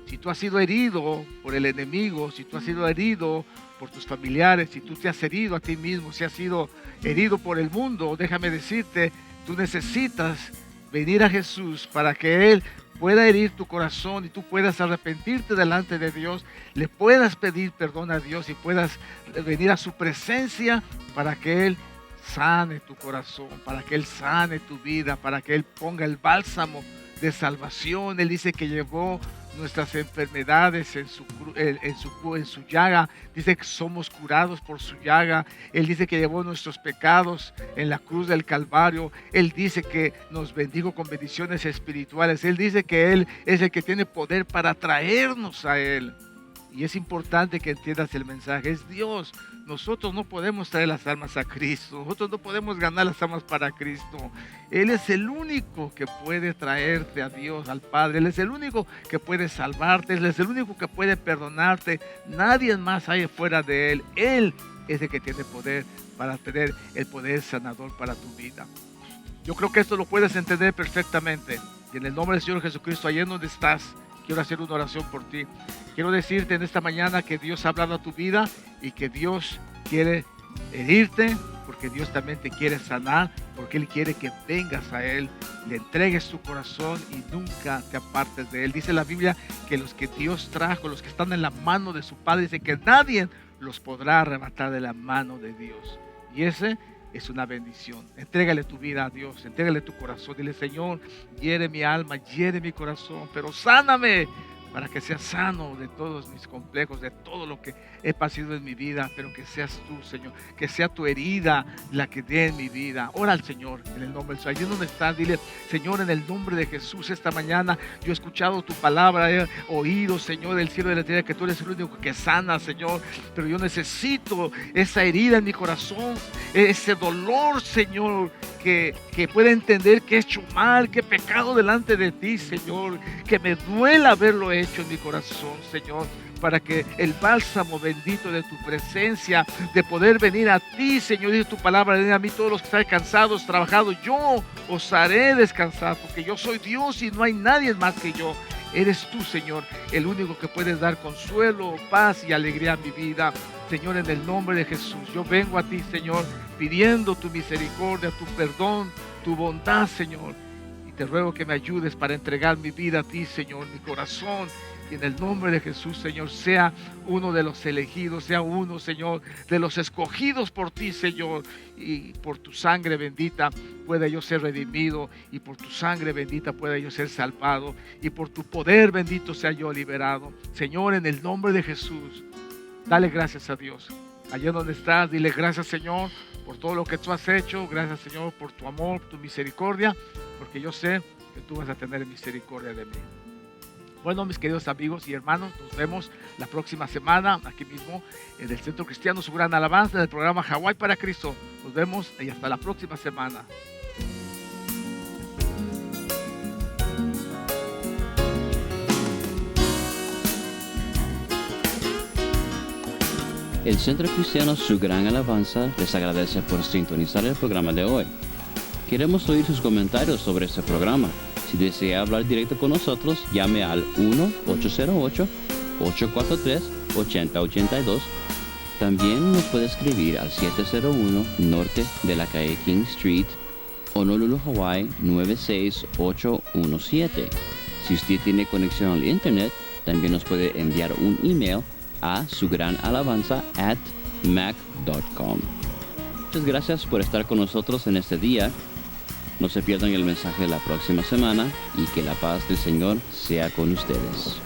Si tú has sido herido por el enemigo, si tú has sido herido por tus familiares, si tú te has herido a ti mismo, si has sido herido por el mundo, déjame decirte, tú necesitas venir a Jesús para que Él pueda herir tu corazón y tú puedas arrepentirte delante de Dios, le puedas pedir perdón a Dios y puedas venir a su presencia para que Él sane tu corazón, para que Él sane tu vida, para que Él ponga el bálsamo de salvación. Él dice que llevó nuestras enfermedades en su llaga. Dice que somos curados por su llaga. Él dice que llevó nuestros pecados en la cruz del Calvario. Él dice que nos bendijo con bendiciones espirituales. Él dice que Él es el que tiene poder para traernos a Él. Y es importante que entiendas el mensaje. Es Dios. Nosotros no podemos traer las almas a Cristo. Nosotros no podemos ganar las almas para Cristo. Él es el único que puede traerte a Dios, al Padre. Él es el único que puede salvarte. Él es el único que puede perdonarte. Nadie más hay fuera de Él. Él es el que tiene poder para tener el poder sanador para tu vida. Yo creo que esto lo puedes entender perfectamente. Y en el nombre del Señor Jesucristo, allá en donde estás, quiero hacer una oración por ti. Quiero decirte en esta mañana que Dios ha hablado a tu vida y que Dios quiere herirte, porque Dios también te quiere sanar, porque Él quiere que vengas a Él, le entregues tu corazón y nunca te apartes de Él. Dice la Biblia que los que Dios trajo, los que están en la mano de su Padre, dice que nadie los podrá arrebatar de la mano de Dios. Y ese es una bendición. Entrégale tu vida a Dios, entrégale tu corazón. Dile: Señor, hiere mi alma, hiere mi corazón, pero sáname para que sea sano de todos mis complejos, de todo lo que he pasado en mi vida, pero que seas tú, Señor, que sea tu herida la que dé en mi vida. Ora al Señor en el nombre del Señor. Allí donde estás, dile: Señor, en el nombre de Jesús, esta mañana yo he escuchado tu palabra, he oído, Señor, del cielo y de la tierra, que tú eres el único que sana, Señor, pero yo necesito esa herida en mi corazón, ese dolor, Señor, que pueda entender que he hecho mal, que he pecado delante de ti, Señor, que me duela haberlo hecho en mi corazón, Señor, para que el bálsamo bendito de tu presencia, de poder venir a ti, Señor, dice tu palabra: ven a mí todos los que están cansados, trabajados, yo os haré descansar, porque yo soy Dios y no hay nadie más que yo. Eres tú, Señor, el único que puedes dar consuelo, paz y alegría a mi vida. Señor, en el nombre de Jesús, yo vengo a ti, Señor, pidiendo tu misericordia, tu perdón, tu bondad, Señor. Y te ruego que me ayudes para entregar mi vida a ti, Señor, mi corazón. Y en el nombre de Jesús, Señor, sea uno de los elegidos, sea uno, Señor, de los escogidos por ti, Señor. Y por tu sangre bendita pueda yo ser redimido, y por tu sangre bendita pueda yo ser salvado, y por tu poder bendito sea yo liberado. Señor, en el nombre de Jesús, dale gracias a Dios. Allá donde estás, dile: gracias, Señor, por todo lo que tú has hecho. Gracias, Señor, por tu amor, tu misericordia, porque yo sé que tú vas a tener misericordia de mí. Bueno, mis queridos amigos y hermanos, nos vemos la próxima semana aquí mismo en el Centro Cristiano Su Gran Alabanza, del programa Hawái para Cristo. Nos vemos y hasta la próxima semana. El Centro Cristiano Su Gran Alabanza les agradece por sintonizar el programa de hoy. Queremos oír sus comentarios sobre este programa. Si desea hablar directo con nosotros, llame al 1-808-843-8082. También nos puede escribir al 701 Norte de la calle King Street, Honolulu, Hawaii 96817. Si usted tiene conexión al internet, también nos puede enviar un email a sugranalabanza@mac.com. Muchas gracias por estar con nosotros en este día. No se pierdan el mensaje de la próxima semana y que la paz del Señor sea con ustedes.